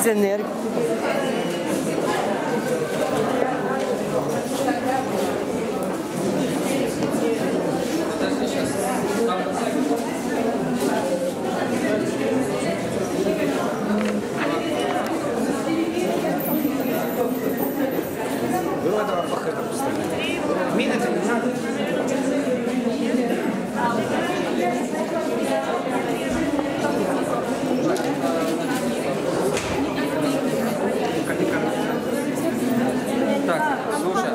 Кизенер. Было два похода поставить. Мины-то не надо. Так, слушай.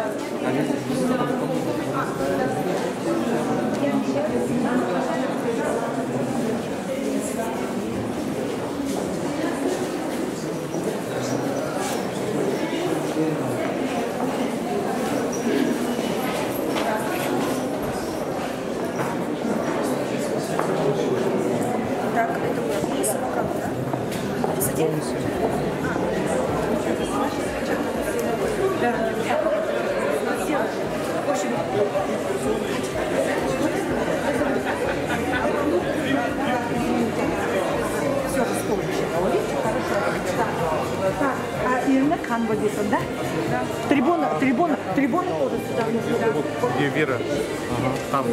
Так, это у нас как, да? Да. В общем, все вспомнишь. Так, а Ирина Кан вот здесь, да? Трибуна тоже сюда внизу. Где Вера? Ага, там.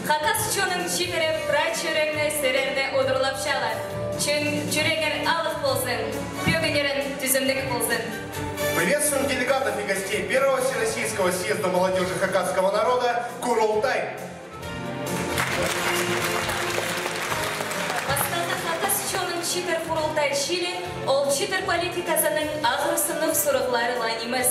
Хакас чонын читереп, прай чүреңне серерне одырлапшалар. Чүн чүреңер алық болсын, пёгенерін түзімдік болсын. Приветствуем делегатов и гостей Первого Всероссийского съезда молодежи хакасского народа Курултай. Басталда Хакас чонын читер Курултай Чили, ол читер политикасының ағырысының сұрықлары ланимыз.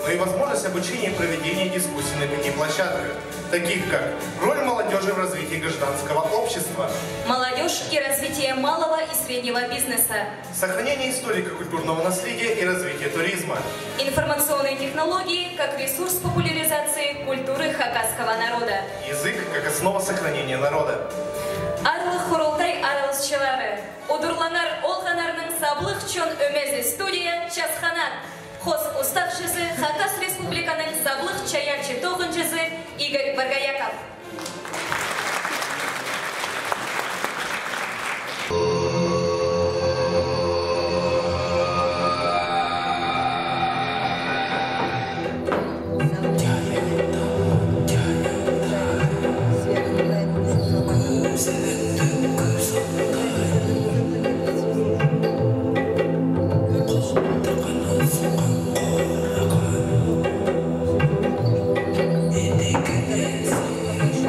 Но и возможность обучения и проведения дискуссий на 5 площадках, таких как роль молодежи в развитии гражданского общества, молодежь и развитие малого и среднего бизнеса, сохранение историко-культурного наследия и развитие туризма, информационные технологии как ресурс популяризации культуры хакасского народа, язык как основа сохранения народа. Арлық Курултай аралысчылары, удурланар олғанарының саблық чон өмезі студия Часханат. Хос устав жызы Хакас Республиканың саблық чаячы тоғын жызы Игорь Баргаяков. It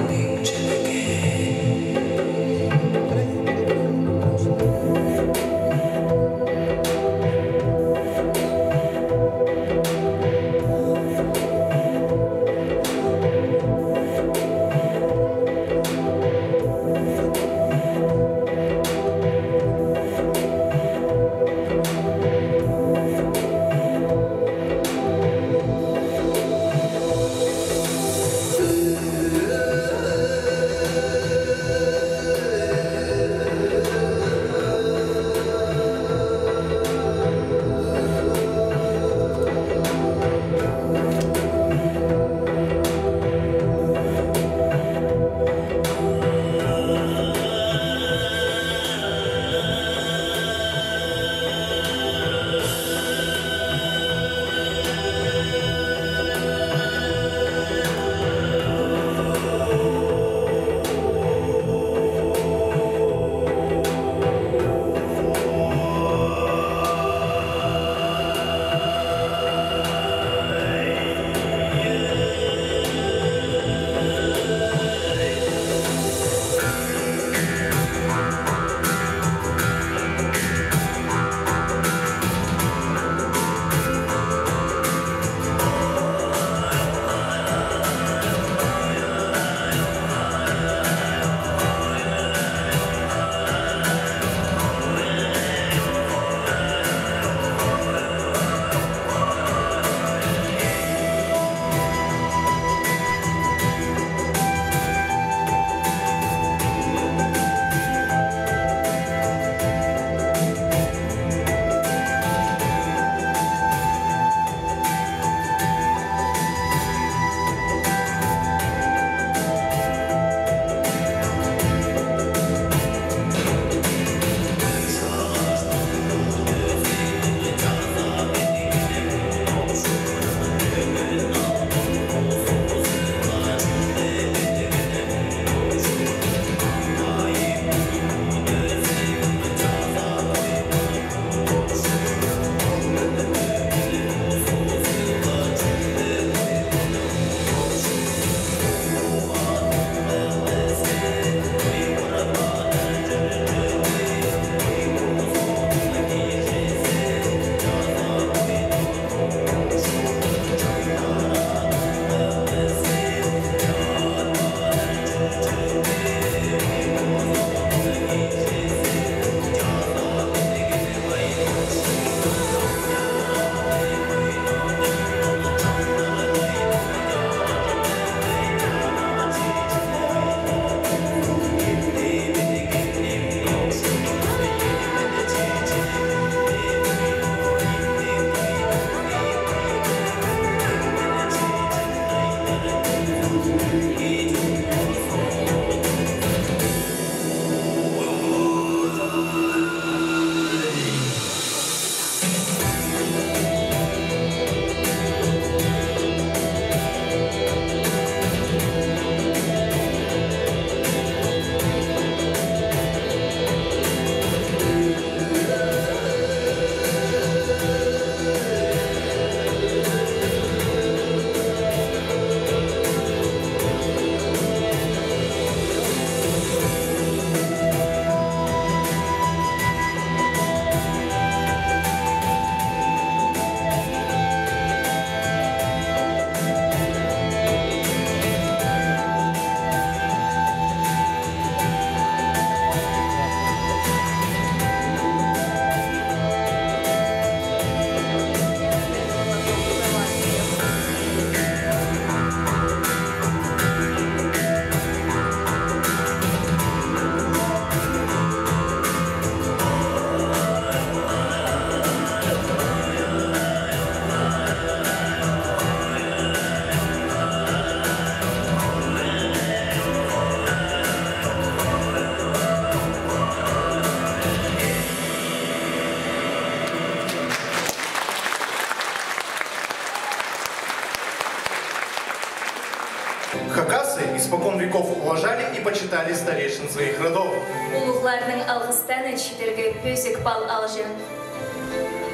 Хакасы испокон веков уважали и почитали старейшин своих родов. Улугларның алғыстаны читерге пөзік бал алжы.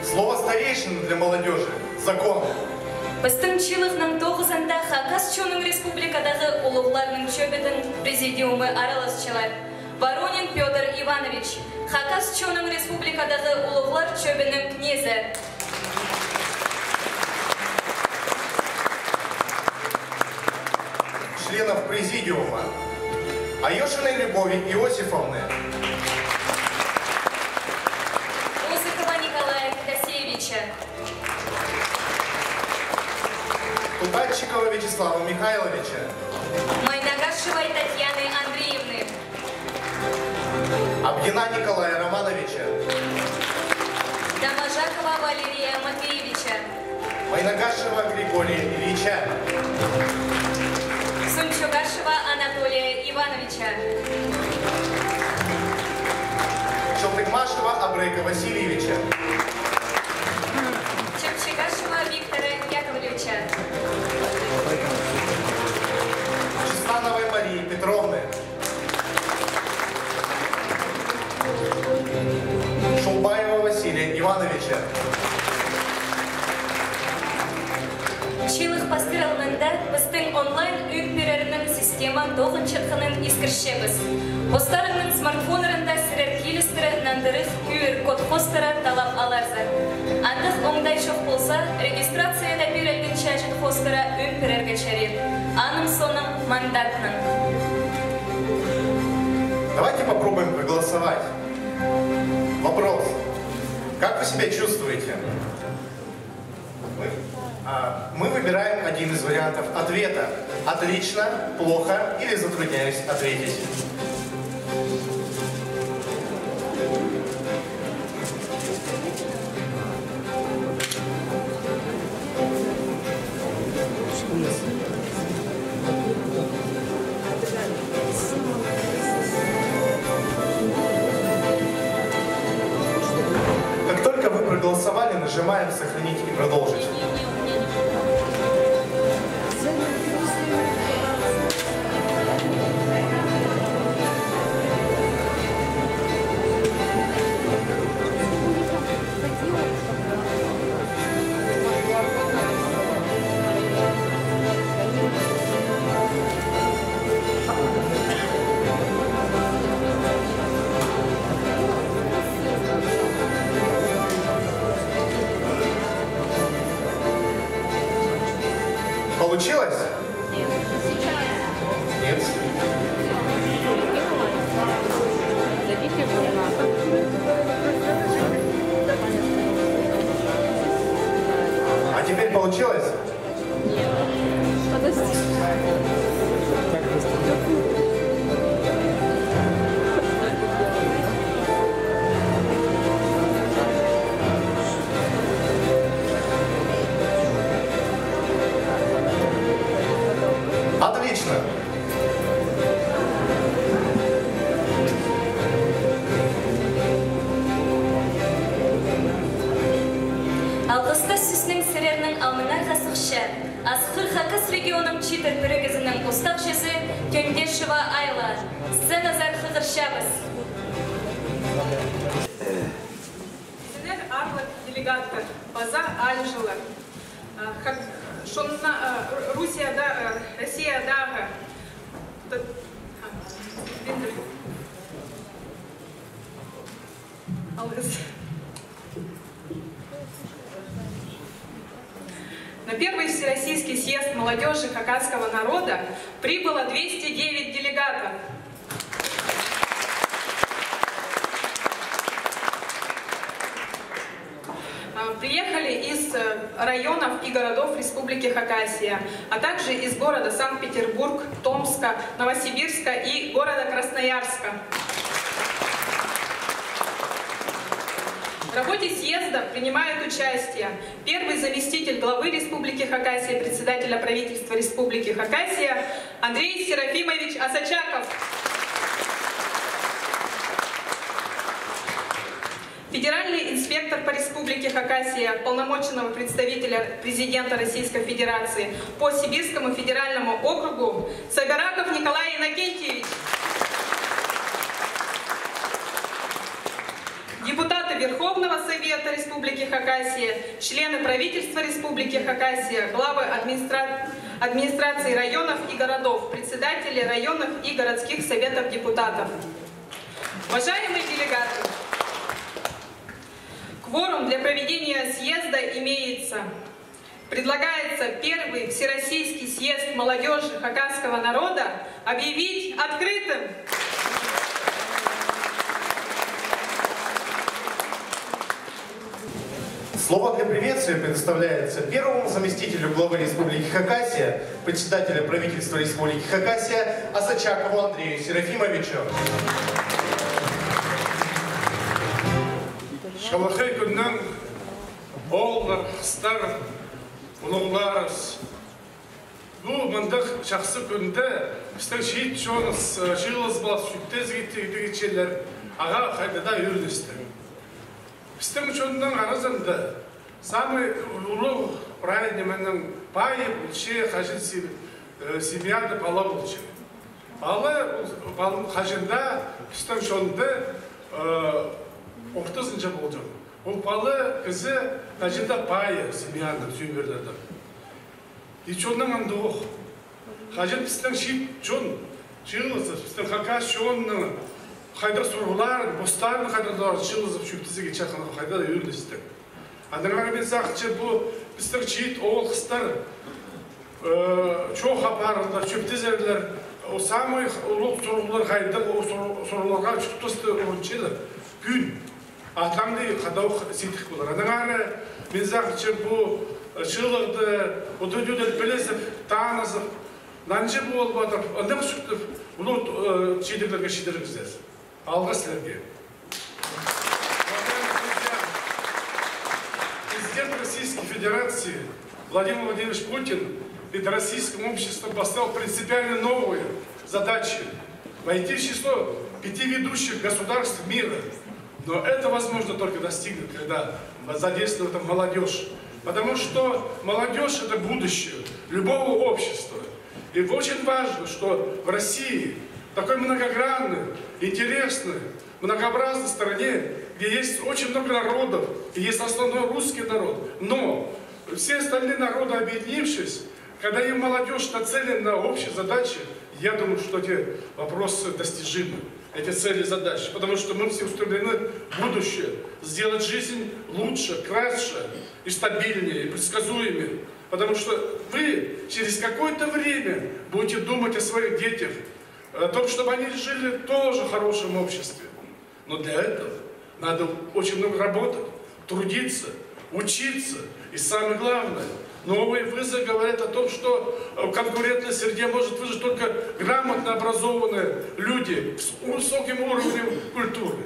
Слово старейшин для молодежи – закон. Біздің чилығның 9-ында Хакас чоның республикадағы улугларның чөбетін президиумы араласчылар. Воронин Петр Иванович, Хакас чоның республикадағы улуглар чөбінің князі. Членов президиума Айошиной Любови Иосифовны, Осипова Николая Касеевича, Тутатчикова Вячеслава Михайловича, Майнагашевой Татьяны Андреевны, Абгина Николая Романовича, Доможакова Валерия Матвеевича, Майнагашева Григория Ильича, Сунчугашева Анатолия Ивановича, Челтыгмашева Абрека Васильевича, Чепчигашева Виктора Яковлевича, Честановой Марии Петровны, Шулбаева Василия Ивановича, Чилых пастыралмында біздің онлайн үйіпперерінің система 9-чықының искіршебіз. Остарының смартфонырында сірер келістірі нандырық QR-код хостыра талап аларзы. Андық оңдай жоқ болса, регистрацияда берілген чәжін хостыра үйіпперерге чәрет. Аным соның мандатның. Давайте попробуем проголосовать. Вопрос. Как вы себя чувствуете? Мы выбираем один из вариантов ответа. Отлично, плохо или затрудняюсь ответить. Как только вы проголосовали, нажимаем «Сохранить и продолжить». Получилось? Нет. А теперь получилось? Отлично. Алғыста сүснің сірерінің алмына қасықшы. Асқыр Хакас регионың читер бірігізінің ұстақ жезі Төндешева Айла. Сценазар Хығыршабыз. Сенер арлық делегаттар База Альжылы. Шонна Россиядағы на первый Всероссийский съезд молодежи хакасского народа прибыло 209 делегатов. Приехали из районов и городов Республики Хакасия, а также из города Санкт-Петербург, Томска, Новосибирска и города Красноярска. В работе съезда принимают участие первый заместитель главы Республики Хакасия, председателя правительства Республики Хакасия Андрей Серафимович Асачаков. Федеральный инспектор по Республике Хакасия, полномоченного представителя президента Российской Федерации по Сибирскому федеральному округу Собираков Николай Иннокентьевич. Депутаты Верховного Совета Республики Хакасия, члены правительства Республики Хакасия, главы администрации районов и городов, председатели районных и городских советов депутатов. Уважаемые делегаты, кворум для проведения съезда имеется. Предлагается первый Всероссийский съезд молодежи хакасского народа объявить открытым. Слово для приветствия предоставляется первому заместителю главы Республики Хакасия, председателя правительства Республики Хакасия Асачакову Андрею Серафимовичу. Шалахай күннен олар, қыстар, ұлыларыз. Бұл мұндық жақсы күнді біздің шейт жоңыз, жылыз бас, шүттез кеткенлер аға қайдада үйірдісті. Біздің жонның арызында самый улы праведнименің пайы бұлше қажын семьяды бала бұлше. Балы қажында біздің жонды оқтызынша болды. Ол балы кізі қажында пайы семьяны сүймерлерді. И жонның анды оқ. Қажын біздің шейт жон, жылызы, біздің хакас жонның қайда сұрғылар, бостарын қайдалар, жылызып шүптізіге чақынға қайда да үйірлістік. Адыңағы мен сақытшы бұл біздің чейт оғыл қыстар чоқ апарылар, шүптізерлер, самый ұлық сұрғылар қайда сұрғыларға шүптізді орыншелер. Күн, атаңды қадау сетік болар. Адыңағы мен сақытшы бұл жылықты, ұтыдюдер білесіп, таңызып, нанжы болып батыр, ындық шүптіп, ұлық чейдерлерге шедіріңіздер. Алға сілерге. Президент Российской Федерации Владимир Владимирович Путин перед российским обществом поставил принципиально новые задачи – войти в число 5 ведущих государств мира. Но это возможно только достигнуть, когда задействует молодежь. Потому что молодежь – это будущее любого общества. И очень важно, что в России такой многогранной, интересной, многообразной стране, где есть очень много народов, и есть основной русский народ. Но все остальные народы, объединившись, когда им молодежь нацелена на общие задачи, я думаю, что эти вопросы достижимы, эти цели и задачи. Потому что мы все устремлены в будущее, сделать жизнь лучше, краше и стабильнее, и предсказуемее. Потому что вы через какое-то время будете думать о своих детях, о том, чтобы они жили тоже в хорошем обществе. Но для этого надо очень много работать, трудиться, учиться. И самое главное, новые вызовы говорят о том, что в конкурентной среде может выжить только грамотно образованные люди с высоким уровнем культуры.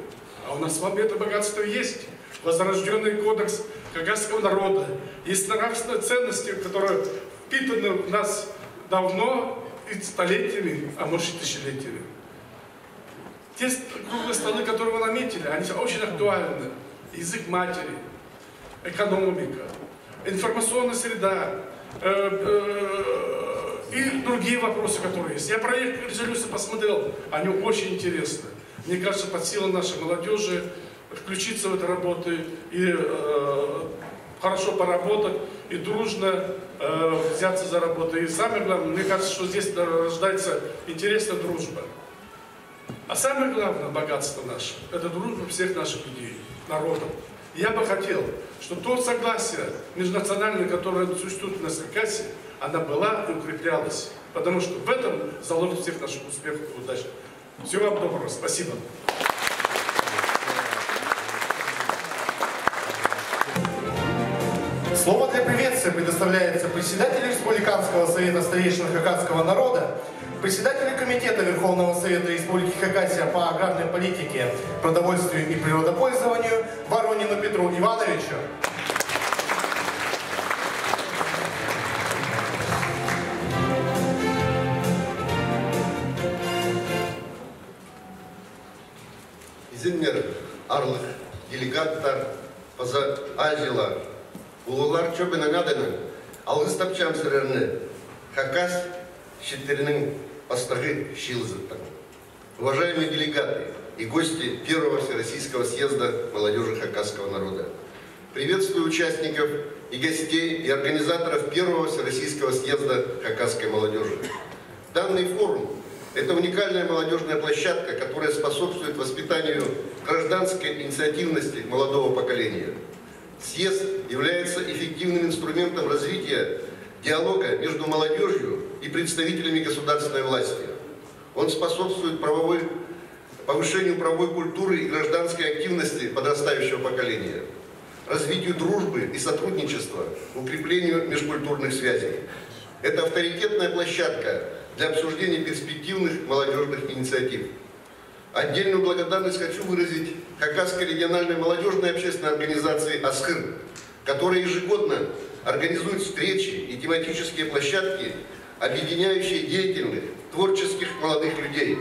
А у нас с вами это богатство есть. Возрожденный кодекс хакасского народа. Есть нравственные ценности, которые впитаны в нас давно, и столетиями, а может и тысячелетиями. Те круглые столы, которые вы наметили, они очень актуальны. Язык матери, экономика, информационная среда и другие вопросы, которые есть. Я проект резолюции посмотрел, они очень интересны. Мне кажется, под силу нашей молодежи включиться в эту работу и хорошо поработать, и дружно взяться за работу. И самое главное, мне кажется, что здесь рождается интересная дружба. А самое главное богатство наше – это дружба всех наших людей, народов. Я бы хотел, чтобы то согласие межнациональное, которое существует в нашей Хакасии, она была и укреплялась. Потому что в этом залог всех наших успехов и удач. Всего вам доброго. Спасибо. Слово для приветствия предоставляется председателю Республиканского совета старейшин хакасского народа, председателю Комитета Верховного Совета Республики Хакасия по аграрной политике, продовольствию и природопользованию Воронину Петру Ивановичу. Изимнер Арлых, делегат. Яттар, Паза Азила, Улулар Чобинагадена, Алыстапчам Сырерны, Хакас, Щитерным Пастахы Щилзыттан. Уважаемые делегаты и гости Первого Всероссийского съезда молодежи хакасского народа, приветствую участников и гостей и организаторов Первого Всероссийского съезда хакасской молодежи. Данный форум – это уникальная молодежная площадка, которая способствует воспитанию гражданской инициативности молодого поколения. Съезд является эффективным инструментом развития диалога между молодежью и представителями государственной власти. Он способствует повышению правовой культуры и гражданской активности подрастающего поколения, развитию дружбы и сотрудничества, укреплению межкультурных связей. Это авторитетная площадка для обсуждения перспективных молодежных инициатив. Отдельную благодарность хочу выразить Хакасской региональной молодежной общественной организации «Асхыр», которая ежегодно организует встречи и тематические площадки, объединяющие деятельных, творческих молодых людей,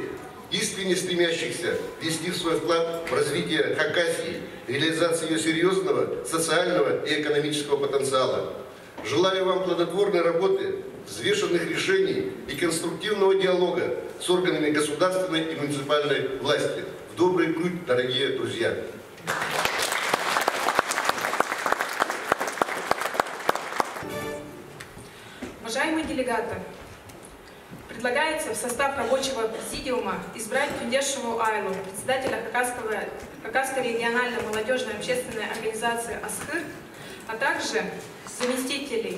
искренне стремящихся внести свой вклад в развитие Хакасии, реализацию ее серьезного социального и экономического потенциала. Желаю вам плодотворной работы, взвешенных решений и конструктивного диалога с органами государственной и муниципальной власти. В добрый путь, дорогие друзья! Уважаемые делегаты, предлагается в состав рабочего президиума избрать Тундешеву Айлу, председателя Хакасской региональной молодежной общественной организации «Асхыр», а также заместителей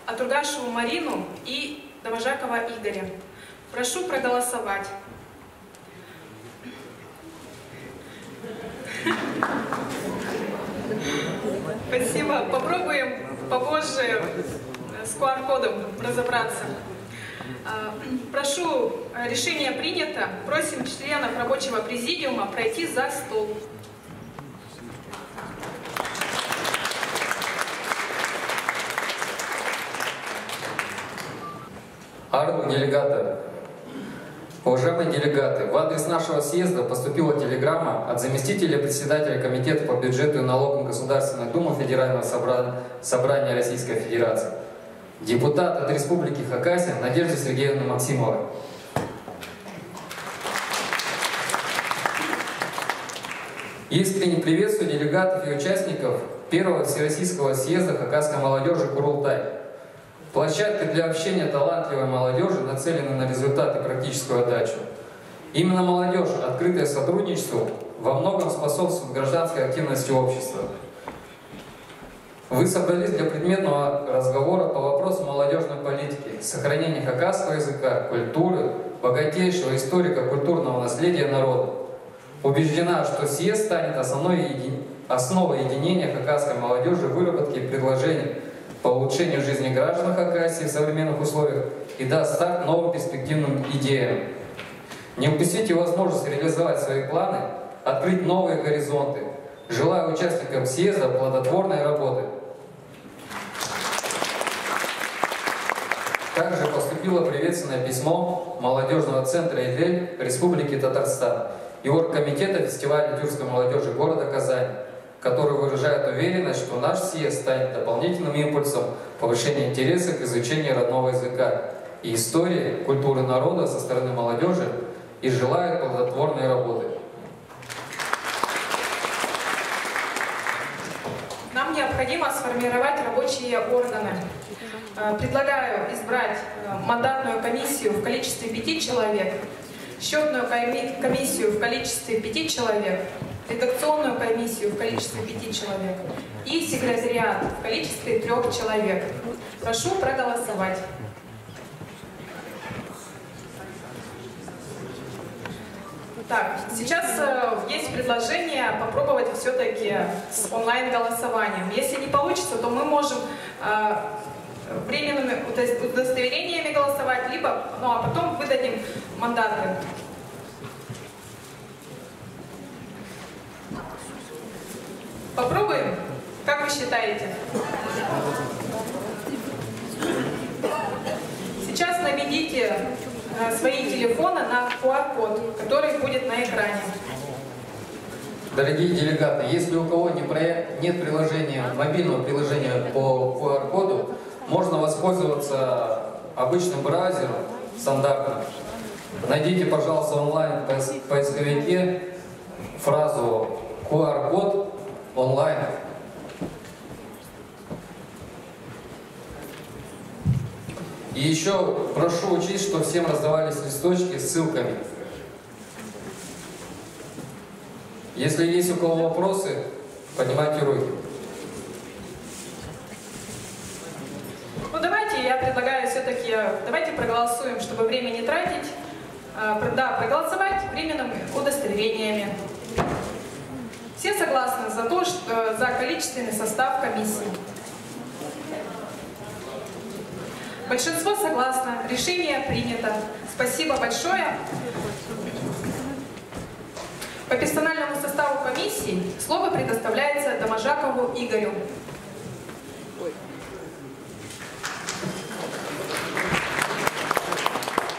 Атургашеву Марину и Довожакова Игоря. Прошу проголосовать. Спасибо. Попробуем попозже с QR-кодом разобраться. Прошу, решение принято. Просим членов рабочего президиума пройти за стол. Уважаемые делегаты, в адрес нашего съезда поступила телеграмма от заместителя председателя Комитета по бюджету и налогам Государственной Думы Федерального собрания Российской Федерации, депутат от Республики Хакасия Надежды Сергеевны Максимовой. Искренне приветствую делегатов и участников Первого Всероссийского съезда хакасской молодежи «Курултай». Площадка для общения талантливой молодежи нацелена на результаты и практическую отдачу. Именно молодежь, открытая сотрудничеству, во многом способствует гражданской активности общества. Вы собрались для предметного разговора по вопросу молодежной политики, сохранения хакасского языка, культуры, богатейшего историко-культурного наследия народа. Убеждена, что съезд станет основой единения хакасской молодежи в выработке предложений по улучшению жизни граждан Хакасии в современных условиях и даст старт новым перспективным идеям. Не упустите возможность реализовать свои планы, открыть новые горизонты. Желаю участникам съезда плодотворной работы. Также поступило приветственное письмо молодежного центра «Идель» Республики Татарстан и оргкомитета фестиваля тюркской молодежи города Казани, который выражает уверенность, что наш съезд станет дополнительным импульсом повышения интереса к изучению родного языка и истории, культуры народа со стороны молодежи и желает плодотворной работы. Нам необходимо сформировать рабочие органы. Предлагаю избрать мандатную комиссию в количестве 5 человек, счетную комиссию в количестве 5 человек, редакционную комиссию в количестве 5 человек и секретариат в количестве 3 человек. Прошу проголосовать. Так, сейчас есть предложение попробовать все-таки с онлайн-голосованием. Если не получится, то мы можем временными удостоверениями голосовать, либо, а потом выдадим мандаты. Попробуем? Как вы считаете? Сейчас наведите свои телефоны на QR-код, который будет на экране. Дорогие делегаты, если у кого нет приложения, мобильного приложения по QR-коду, можно воспользоваться обычным браузером, стандартным. Найдите, пожалуйста, онлайн в поисковике фразу QR-код онлайн. И еще прошу учесть, что всем раздавались листочки с ссылками. Если есть у кого вопросы, поднимайте руки. Ну давайте, я предлагаю все-таки, давайте проголосуем, чтобы время не тратить. Да, проголосовать временными удостоверениями. Все согласны за то, что за количественный состав комиссии? Большинство согласно. Решение принято. Спасибо большое. По персональному составу комиссии слово предоставляется Доможакову Игорю.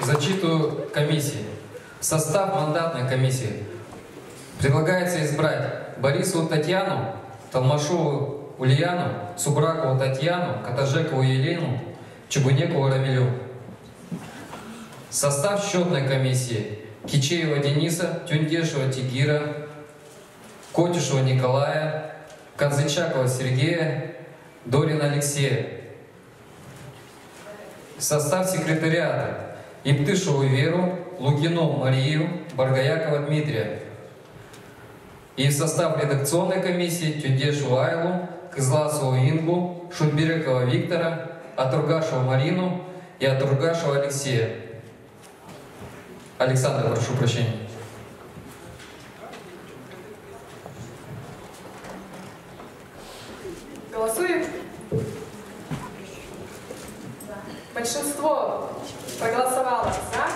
Зачитываю комиссии. Состав мандатной комиссии. Предлагается избрать Борисову Татьяну, Толмашову Ульяну, Субракову Татьяну, Катажекову Елену, Чебунекову Рамилю. Состав счетной комиссии. Кичеева Дениса, Тюндешева Тигира, Котишева Николая, Канзычакова Сергея, Дорина Алексея. Состав секретариата. Иптышеву Веру, Лукину Марию, Баргаякова Дмитрия. И в состав редакционной комиссии Тюндешеву Айлу, Кызласову Ингу, Шутберекова Виктора, Атургашева Марину и Атургашева Алексея. Александр, прошу прощения. Голосуем. Большинство проголосовало за.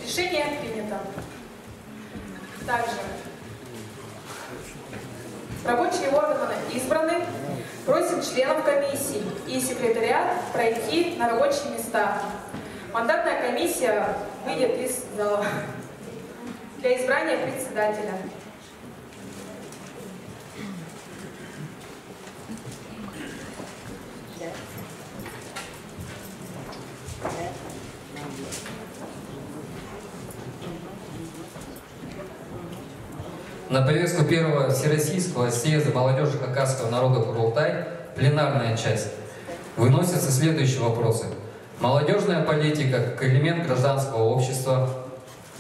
Решение принято. Также рабочие органы избраны. Просим членов комиссии и секретариат пройти на рабочие места. Мандатная комиссия выйдет из зала для избрания председателя. На повестку первого Всероссийского съезда молодежи хакасского народа Курултай, пленарная часть, выносятся следующие вопросы. Молодежная политика как элемент гражданского общества,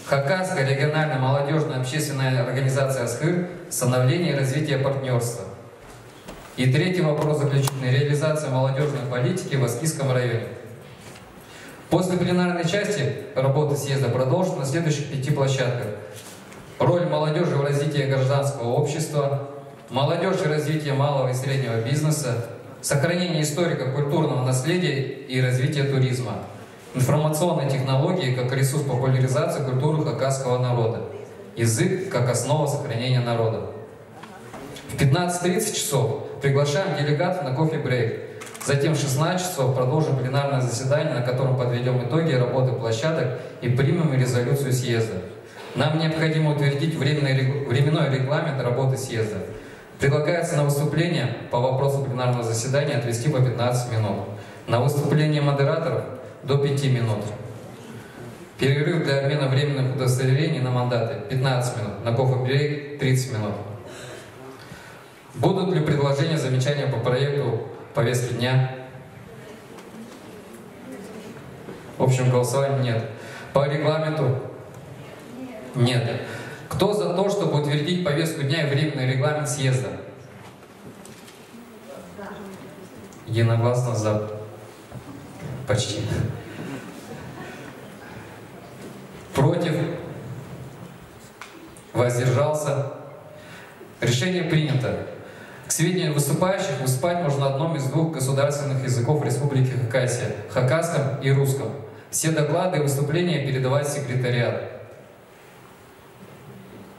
Хакасская региональная молодежная общественная организация «Асхыр», становление и развитие партнерства. И третий вопрос заключительный. Реализация молодежной политики в Аскизском районе. После пленарной части работы съезда продолжится на следующих 5 площадках. Роль молодежи в развитии гражданского общества, молодежь и развитие малого и среднего бизнеса, сохранение историко-культурного наследия и развитие туризма, информационные технологии как ресурс популяризации культуры хакасского народа, язык как основа сохранения народа. В 15:30 часов приглашаем делегатов на кофе-брейк. Затем в 16 часов продолжим пленарное заседание, на котором подведем итоги работы площадок и примем резолюцию съезда. Нам необходимо утвердить временной регламент работы съезда. Предлагается на выступление по вопросу пленарного заседания отвести по 15 минут. На выступление модераторов до 5 минут. Перерыв для обмена временных удостоверений на мандаты 15 минут. На кофе-брейк 30 минут. Будут ли предложения, замечания по проекту повестки дня? В общем, голосования нет. По регламенту? Нет. Кто за то, чтобы утвердить повестку дня и временный регламент съезда? Единогласно за. Почти. Против? Воздержался? Решение принято. К сведению выступающих, выступать можно на одном из 2 государственных языков Республики Хакасия – хакасском и русском. Все доклады и выступления передавать в секретариат.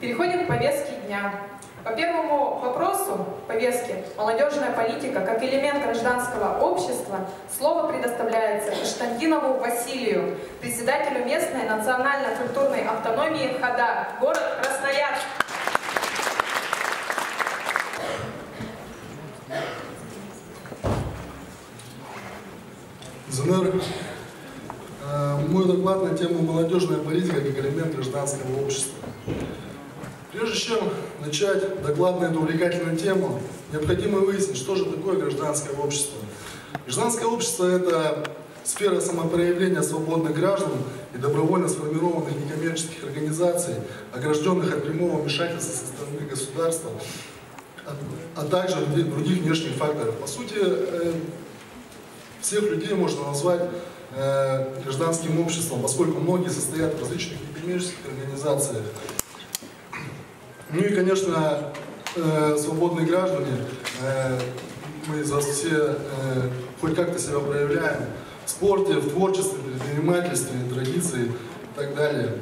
Переходим к повестке дня. По первому вопросу повестки «Молодежная политика как элемент гражданского общества» слово предоставляется Каштандинову Василию, председателю местной национально-культурной автономии ХАДА, город Красноярск. Зенер, мой доклад на тему «Молодежная политика как элемент гражданского общества». Прежде чем начать доклад на эту увлекательную тему, необходимо выяснить, что же такое гражданское общество. Гражданское общество – это сфера самопроявления свободных граждан и добровольно сформированных некоммерческих организаций, огражденных от прямого вмешательства со стороны государства, а также других внешних факторов. По сути, всех людей можно назвать гражданским обществом, поскольку многие состоят в различных некоммерческих организациях. Ну и, конечно, свободные граждане, мы из вас все хоть как-то себя проявляем в спорте, в творчестве, в предпринимательстве, традиции и так далее.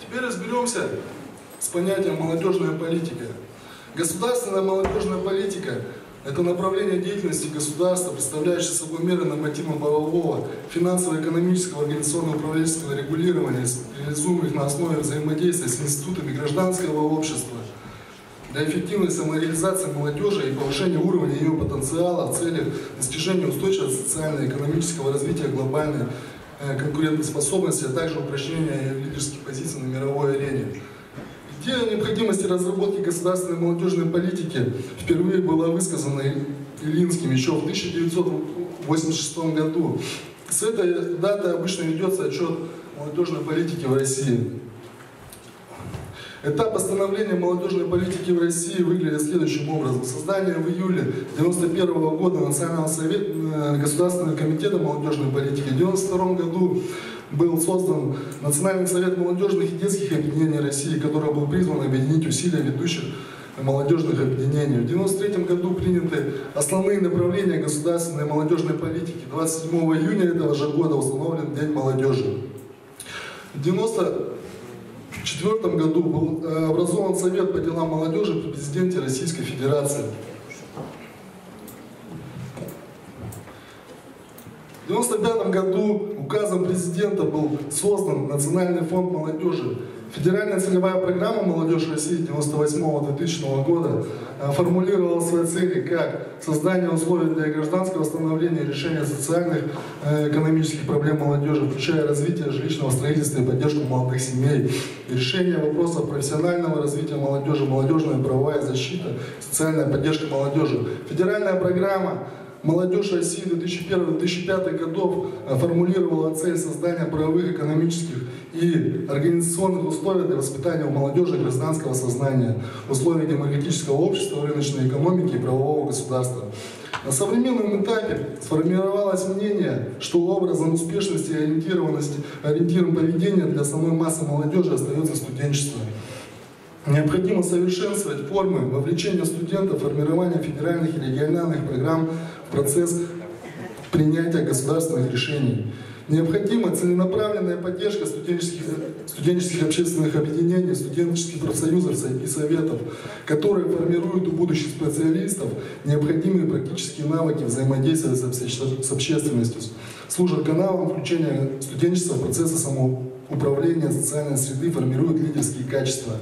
Теперь разберемся с понятием молодежная политика. Государственная молодежная политика – это направление деятельности государства, представляющее собой меры нормативно-правового, финансово-экономического, организационно-управленческого регулирования, реализуемых на основе взаимодействия с институтами гражданского общества для эффективной самореализации молодежи и повышения уровня ее потенциала в целях достижения устойчивого социально-экономического развития глобальной конкурентоспособности, а также упрочнения ее лидерских позиций на мировой арене. Идея необходимости разработки государственной молодежной политики впервые была высказана Илинским еще в 1986 году. С этой даты обычно ведется отчет молодежной политики в России. Этап постановления молодежной политики в России выглядит следующим образом. Создание в июле 1991 года Национального совета Государственного комитета молодежной политики. В 1992 году был создан Национальный совет молодежных и детских объединений России, который был призван объединить усилия ведущих молодежных объединений. В 1993 году приняты основные направления государственной молодежной политики. 27 июня этого же года установлен День молодежи. В 1994 году был образован Совет по делам молодежи при президенте Российской Федерации. В 1995 году указом президента был создан Национальный фонд молодежи. Федеральная целевая программа «Молодежь России» 1998-2000 года формулировала свои цели как создание условий для гражданского становления и решения социальных и экономических проблем молодежи, включая развитие жилищного строительства и поддержку молодых семей, и решение вопросов профессионального развития молодежи, молодежная правовая защита, социальная поддержка молодежи. Федеральная программа «Молодежь России» 2001-2005 годов формулировала цель создания правовых, экономических и организационных условий для воспитания у молодежи гражданского сознания, условий демократического общества, рыночной экономики и правового государства. На современном этапе сформировалось мнение, что образом успешности и ориентиром поведения для основной массы молодежи остается студенчество. Необходимо совершенствовать формы вовлечения студентов в формирование федеральных и региональных программ в процесс принятия государственных решений. Необходима целенаправленная поддержка студенческих общественных объединений, студенческих профсоюзов и советов, которые формируют у будущих специалистов необходимые практические навыки взаимодействия с общественностью, служат каналом включения студенчества в процессы самоуправления социальной среды, формируют лидерские качества.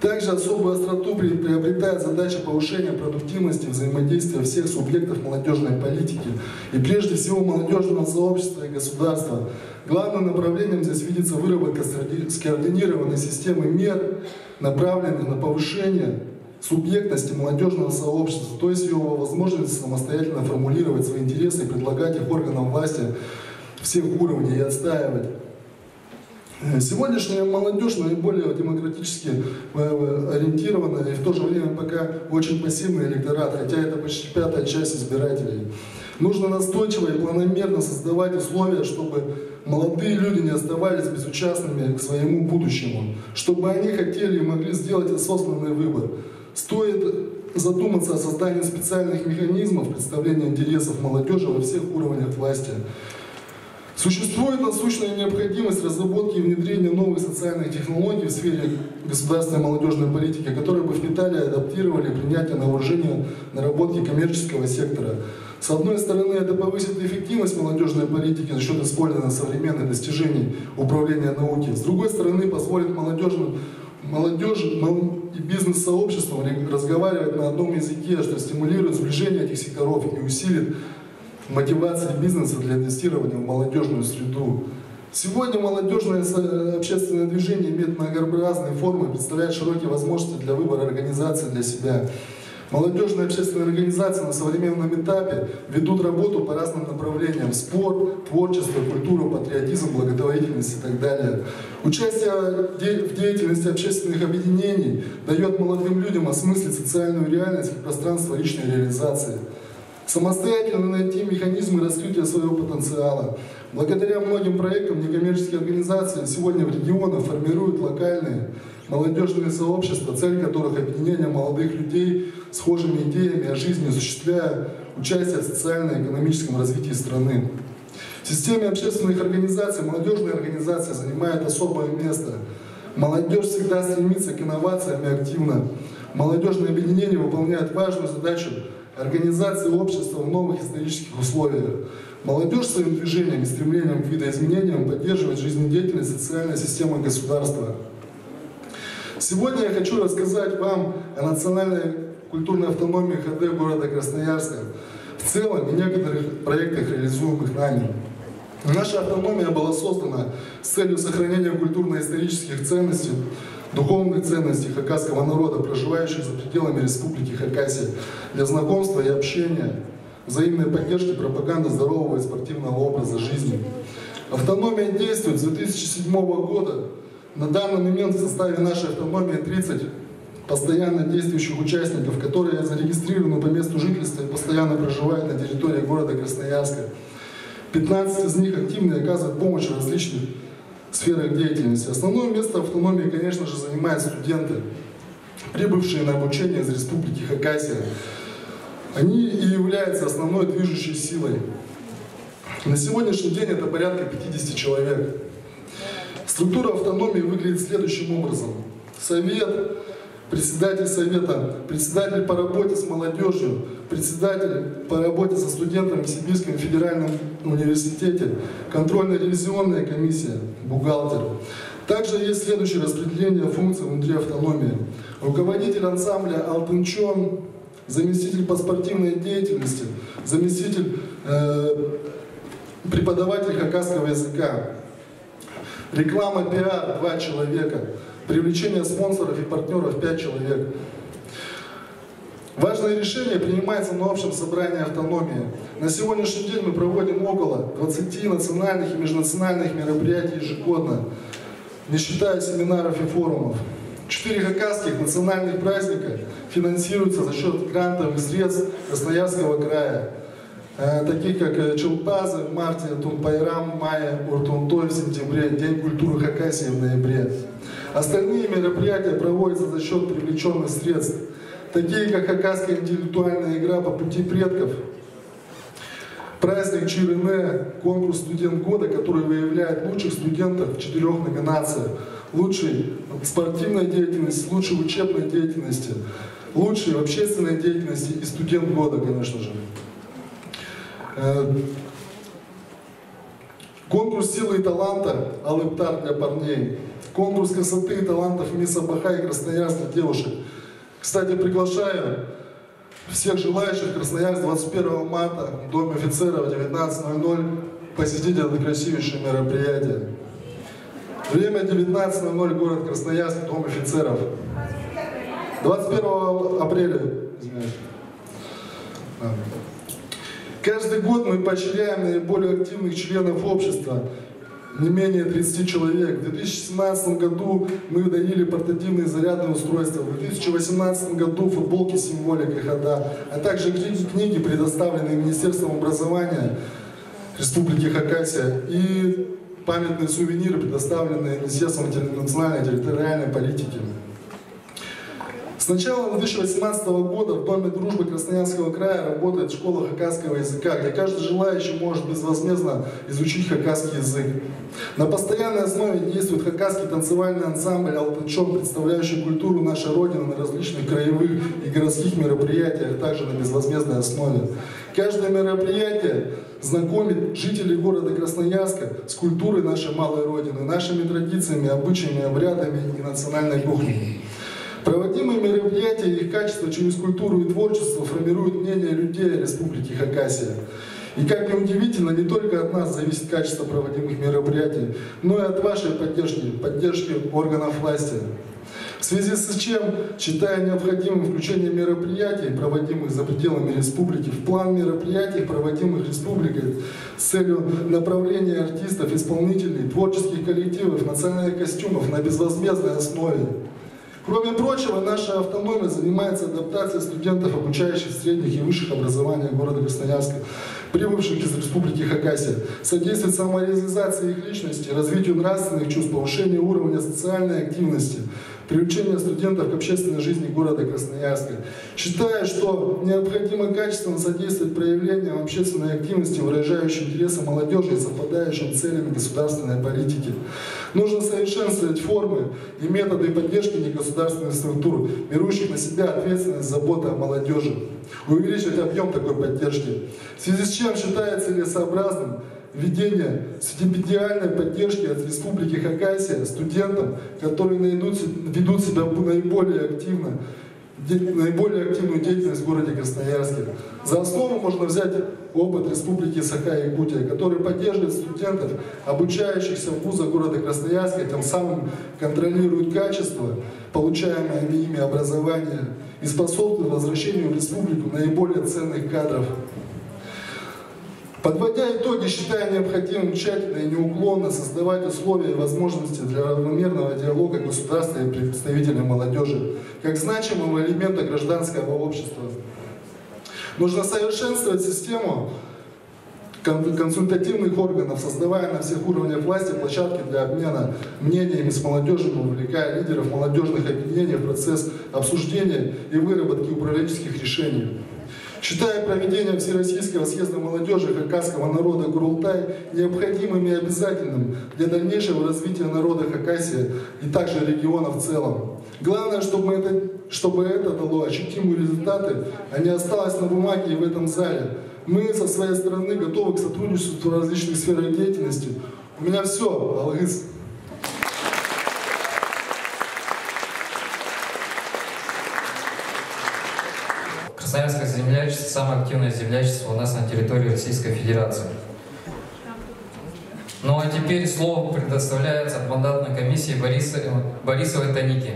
Также особую остроту приобретает задача повышения продуктивности взаимодействия всех субъектов молодежной политики и прежде всего молодежного сообщества и государства. Главным направлением здесь видится выработка скоординированной системы мер, направленных на повышение субъектности молодежного сообщества, то есть его возможности самостоятельно формулировать свои интересы и предлагать их органам власти всех уровней и отстаивать. Сегодняшняя молодежь наиболее демократически ориентирована и в то же время пока очень пассивный электорат, хотя это почти пятая часть избирателей. Нужно настойчиво и планомерно создавать условия, чтобы молодые люди не оставались безучастными к своему будущему, чтобы они хотели и могли сделать осознанный выбор. Стоит задуматься о создании специальных механизмов представления интересов молодежи во всех уровнях власти. Существует насущная необходимость разработки и внедрения новых социальных технологий в сфере государственной молодежной политики, которые бы впитали и адаптировали принятие на вооружение наработки коммерческого сектора. С одной стороны, это повысит эффективность молодежной политики за счет использования современных достижений управления науки. С другой стороны, позволит молодежи и бизнес-сообществам разговаривать на одном языке, что стимулирует сближение этих секторов и усилит мотивации бизнеса для инвестирования в молодежную среду. Сегодня молодежное общественное движение имеет многообразные формы и представляет широкие возможности для выбора организации для себя. Молодежные общественные организации на современном этапе ведут работу по разным направлениям: спорт, творчество, культура, патриотизм, благотворительность и так далее. Участие в деятельности общественных объединений дает молодым людям осмыслить социальную реальность как пространство личной реализации. Самостоятельно найти механизмы раскрытия своего потенциала. Благодаря многим проектам некоммерческие организации сегодня в регионах формируют локальные молодежные сообщества, цель которых объединение молодых людей с схожими идеями о жизни, осуществляя участие в социально-экономическом развитии страны. В системе общественных организаций молодежные организации занимают особое место. Молодежь всегда стремится к инновациям и активно. Молодежные объединения выполняют важную задачу организации общества в новых исторических условиях. Молодежь своим движением и стремлением к видоизменениям поддерживает жизнедеятельность социальной системы государства. Сегодня я хочу рассказать вам о национальной культурной автономии ХД города Красноярска в целом и некоторых проектах, реализуемых нами. Наша автономия была создана с целью сохранения культурно-исторических ценностей, духовных ценностей хакасского народа, проживающих за пределами Республики Хакасия, для знакомства и общения, взаимной поддержки, пропаганды здорового и спортивного образа жизни. Автономия действует с 2007 года. На данный момент в составе нашей автономии 30 постоянно действующих участников, которые зарегистрированы по месту жительства и постоянно проживают на территории города Красноярска. 15 из них активно оказывают помощь в различных сферах деятельности. Основное место автономии, конечно же, занимают студенты, прибывшие на обучение из Республики Хакасия. Они и являются основной движущей силой. На сегодняшний день это порядка 50 человек. Структура автономии выглядит следующим образом. Совет, председатель совета, председатель по работе с молодежью, председатель по работе со студентами в Сибирском федеральном университете, контрольно-ревизионная комиссия, бухгалтер. Также есть следующее распределение функций внутри автономии. Руководитель ансамбля «Алтынчон», заместитель по спортивной деятельности, заместитель преподаватель хакасского языка. Реклама, пиар – 2 человека. Привлечение спонсоров и партнеров – 5 человек. Важное решение принимается на общем собрании автономии. На сегодняшний день мы проводим около 20 национальных и межнациональных мероприятий ежегодно, не считая семинаров и форумов. 4 хакасских национальных праздника финансируются за счет грантовых средств Красноярского края, таких как Чулпазы в марте, Тунпайрам в мае, Уртунтой в сентябре, День культуры Хакасии в ноябре. Остальные мероприятия проводятся за счет привлеченных средств, такие как хакасская интеллектуальная игра по пути предков, праздник Чирыне, конкурс «Студент года», который выявляет лучших студентов в 4 номинациях: лучший в спортивной деятельности, лучший в учебной деятельности, лучший в общественной деятельности и студент года, конечно же. Конкурс силы и таланта «Алыптар» для парней. Конкурс красоты и талантов «Мисс Абахай» Красноярск для девушек. Кстати, приглашаю всех желающих в Красноярск 21 марта в Доме офицеров в 19:00 посетить это красивейшее мероприятие. Время 19:00, город Красноярск, Дом офицеров. 21 апреля, извиняюсь. Каждый год мы поощряем наиболее активных членов общества, не менее 30 человек. В 2017 году мы выдали портативные зарядные устройства, в 2018 году футболки с символикой ХД, а также книги, предоставленные Министерством образования Республики Хакасия, и памятные сувениры, предоставленные Министерством национальной территориальной политики. С С начала 2018 года в Доме дружбы Красноярского края работает школа хакасского языка, где каждый желающий может безвозмездно изучить хакасский язык. На постоянной основе действует хакасский танцевальный ансамбль «Алтынчок», представляющий культуру нашей Родины на различных краевых и городских мероприятиях, также на безвозмездной основе. Каждое мероприятие знакомит жителей города Красноярска с культурой нашей малой Родины, нашими традициями, обычаями, обрядами и национальной кухней. Проводимые мероприятия и их качество через культуру и творчество формируют мнение людей о Республике Хакасия. И как ни удивительно, не только от нас зависит качество проводимых мероприятий, но и от вашей поддержки органов власти. В связи с чем, считая необходимым включение мероприятий, проводимых за пределами республики, в план мероприятий, проводимых республикой с целью направления артистов, исполнителей, творческих коллективов, национальных костюмов на безвозмездной основе. Кроме прочего, наша автономия занимается адаптацией студентов, обучающих в средних и высших образованиях города Красноярска, прибывших из Республики Хакасия, содействует самореализации их личности, развитию нравственных чувств, повышению уровня социальной активности, привлечение студентов к общественной жизни города Красноярска. Считая, что необходимо качественно содействовать проявлениям общественной активности, выражающей интересы молодежи и совпадающим целями государственной политики. Нужно совершенствовать формы и методы поддержки негосударственных структур, берущих на себя ответственность заботы о молодежи, увеличивать объем такой поддержки. В связи с чем считается целесообразным введение стипендиальной поддержки от Республики Хакасия студентам, которые ведут себя наиболее активную деятельность в городе Красноярске. За основу можно взять опыт Республики Саха-Якутия, который поддерживает студентов, обучающихся в вузах города Красноярска, тем самым контролирует качество получаемое ими образования и способствует возвращению в республику наиболее ценных кадров. Подводя итоги, считаю необходимым тщательно и неуклонно создавать условия и возможности для равномерного диалога государства и представителей молодежи, как значимого элемента гражданского общества. Нужно совершенствовать систему консультативных органов, создавая на всех уровнях власти площадки для обмена мнениями с молодежью, вовлекая лидеров молодежных объединений в процесс обсуждения и выработки управленческих решений. Считая проведение Всероссийского съезда молодежи хакасского народа Курултай необходимым и обязательным для дальнейшего развития народа Хакасия и также региона в целом. Главное, чтобы это дало ощутимые результаты, а не осталось на бумаге и в этом зале. Мы со своей стороны готовы к сотрудничеству в различных сферах деятельности. У меня все, Алгыз. Красноярское землячество – самое активное землячество у нас на территории Российской Федерации. Ну а теперь слово предоставляется от мандатной комиссии Борисовой Таники.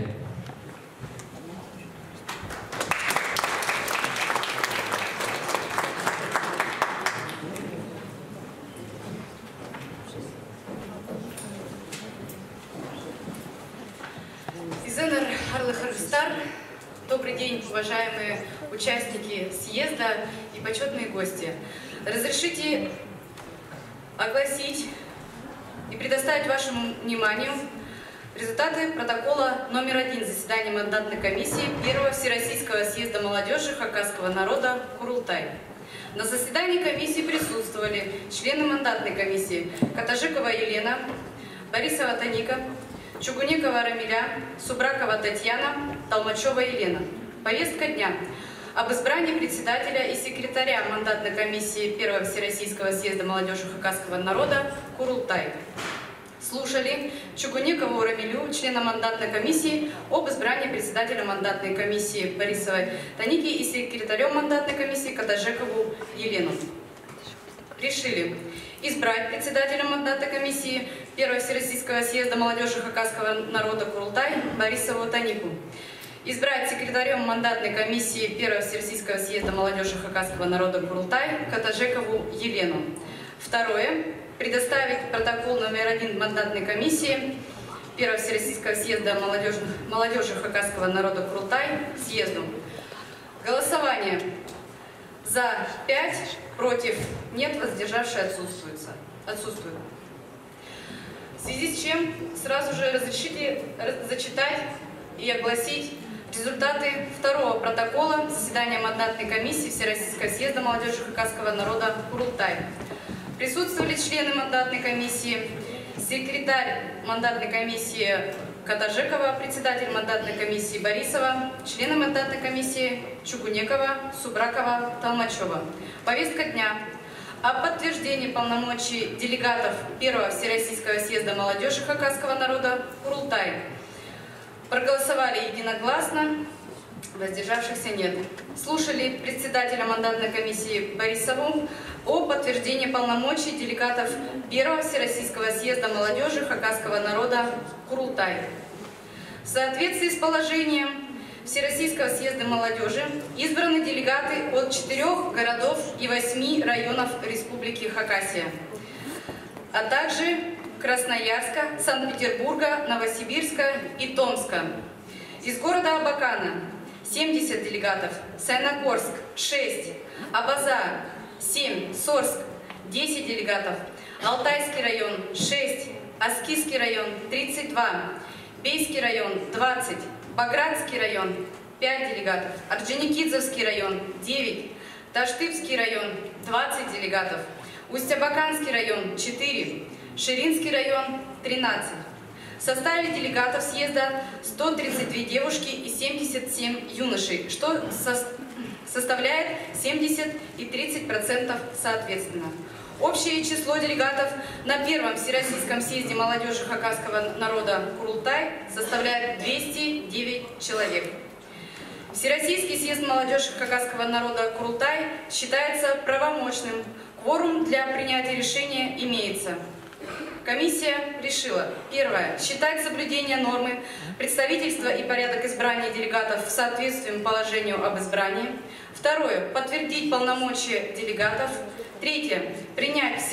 Добрый день, уважаемые участники съезда и почетные гости. Разрешите огласить и предоставить вашему вниманию результаты протокола номер 1 заседания мандатной комиссии Первого Всероссийского съезда молодежи хакасского народа Курултай. На заседании комиссии присутствовали члены мандатной комиссии Катажикова Елена, Борисова Таника, Чугуникова Рамиля, Субракова Татьяна, Толмачева Елена. Повестка дня. Об избрании председателя и секретаря мандатной комиссии Первого Всероссийского съезда молодежи хакасского народа Курултай. Слушали Чугуникову Рамилю, члена мандатной комиссии, об избрании председателя мандатной комиссии Борисовой Таники и секретарем мандатной комиссии Катажекову Елену. Решили избрать председателем мандатной комиссии Первого Всероссийского съезда молодежи хакасского народа Курултай Борисову Танику. Избрать секретарем мандатной комиссии Первого Всероссийского съезда молодежи хакасского народа Курултай Катажекову Елену. Второе. Предоставить протокол номер 1 мандатной комиссии Первого Всероссийского съезда молодежи хакасского народа Курултай съезду. Голосование. За 5, против нет, воздержавшие отсутствуют. В связи с чем сразу же разрешите зачитать и огласить результаты второго протокола заседания мандатной комиссии Всероссийского съезда молодежи хакасского народа Курултай. Присутствовали члены мандатной комиссии, секретарь мандатной комиссии Катажекова, председатель мандатной комиссии Борисова, члены мандатной комиссии Чугунекова, Субракова, Толмачева. Повестка дня о подтверждении полномочий делегатов Первого Всероссийского съезда молодежи хакасского народа Курултай. Проголосовали единогласно, воздержавшихся нет. Слушали председателя мандатной комиссии Борисову о подтверждении полномочий делегатов Первого Всероссийского съезда молодежи хакасского народа Курултай. В соответствии с положением Всероссийского съезда молодежи избраны делегаты от 4 городов и 8 районов Республики Хакасия, а также Красноярска, Санкт-Петербурга, Новосибирска и Томска. Из города Абакана 70 делегатов, Сайногорск 6, Абаза 7, Сорск 10 делегатов, Алтайский район 6, Аскизский район 32, Бейский район 20, Багратский район 5 делегатов, Орджоникидзевский район 9, Таштыбский район 20 делегатов, Усть-Абаканский район 4, Ширинский район 13. В составе делегатов съезда 132 девушки и 77 юношей, что составляет 70 и 30% соответственно. Общее число делегатов на Первом Всероссийском съезде молодежи хакасского народа Курултай составляет 209 человек. Всероссийский съезд молодежи хакасского народа Курултай считается правомочным. Кворум для принятия решения имеется. Комиссия решила: первое. Считать соблюдение нормы представительства и порядок избрания делегатов в соответствии с положению об избрании. Второе. Подтвердить полномочия делегатов. Третье. Принять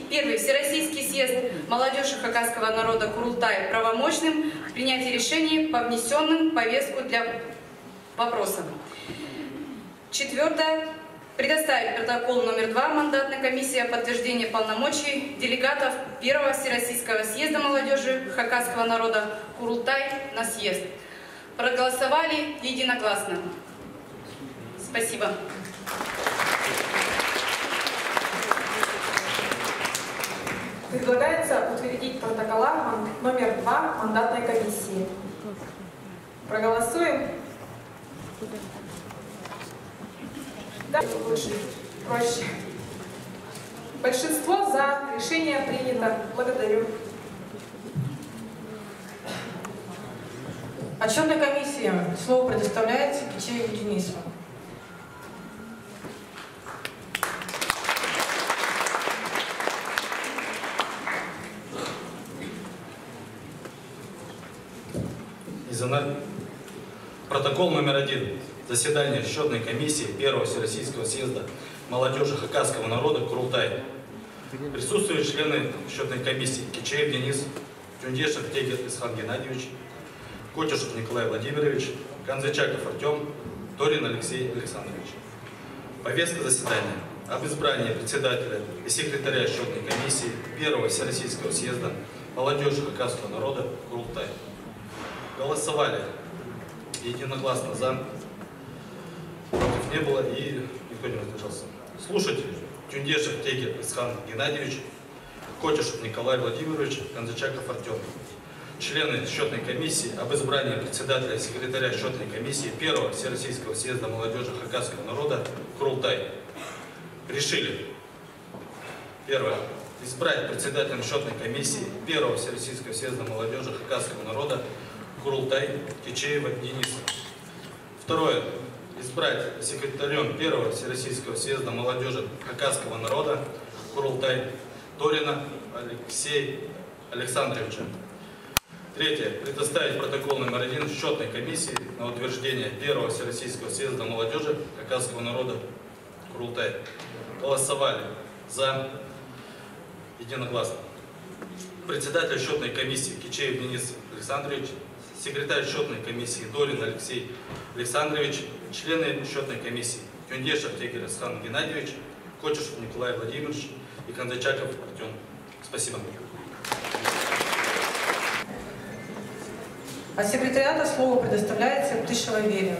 Первый Всероссийский съезд молодежи хакасского народа Курултай правомочным в принятии решений по внесенным в повестку для вопросов. Четвертое. Предоставить протокол номер 2 мандатной комиссии о подтверждении полномочий делегатов Первого Всероссийского съезда молодежи хакасского народа Курултай на съезд. Проголосовали единогласно. Спасибо. Предлагается утвердить протокола номер 2 мандатной комиссии. Проголосуем. Да, лучше, проще. Большинство за. Решение принято. Благодарю. Отчетной комиссии слово предоставляется Кичееву Денису. Протокол номер 1. Заседание счетной комиссии Первого Всероссийского съезда молодежи хакасского народа Курултай. Присутствуют члены счетной комиссии: Кичеев Денис, Тюндешев Тегер Исхан Геннадьевич, Котюшев Николай Владимирович, Канзачаков Артем, Торин Алексей Александрович. Повестка заседания об избрании председателя и секретаря счетной комиссии Первого Всероссийского съезда молодежи хакасского народа Курултай. Голосовали единогласно за, против не было и никто не воздержался. Слушатели: Тюндешев Тегер Исхан Геннадьевич, Котюшев Николай Владимирович, Канзачаков Артем. Члены счетной комиссии об избрании председателя и секретаря счетной комиссии Первого Всероссийского съезда молодежи хакасского народа Курултай решили: первое. Избрать председателем счетной комиссии Первого Всероссийского съезда молодежи хакасского народа Курултай Кичеева Дениса. Второе. Избрать секретарем Первого Всероссийского съезда молодежи хакасского народа Курултай Торина Алексея Александровича. Третье. Предоставить протокол номер 1 счетной комиссии на утверждение Первого Всероссийского съезда молодежи хакасского народа Курултай. Голосовали за единогласно. Председатель счетной комиссии Кичеев Денис Александрович, секретарь счетной комиссии Дорин Алексей Александрович, члены счетной комиссии Тюндешев Тегер Исхан Геннадьевич, Котюшев Николай Владимирович и Канзачаков Артем. Спасибо. От секретариата слово предоставляется Птышевой Вере.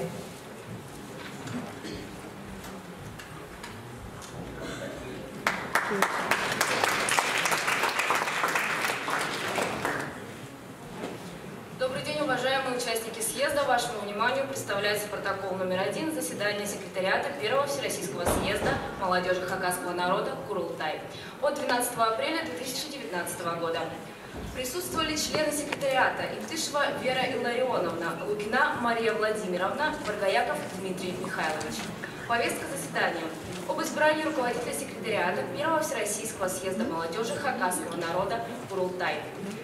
Добрый день, уважаемые участники съезда. Вашему вниманию представляется протокол номер 1 заседания секретариата Первого Всероссийского съезда молодежи хакасского народа Курултай от 12 апреля 2019 года. Присутствовали члены секретариата Иптышева Вера Илларионовна, Лукина Мария Владимировна, Варгаяков Дмитрий Михайлович. Повестка заседания. Об избрании руководителя секретариата Первого Всероссийского съезда молодежи хакасского народа Курултай.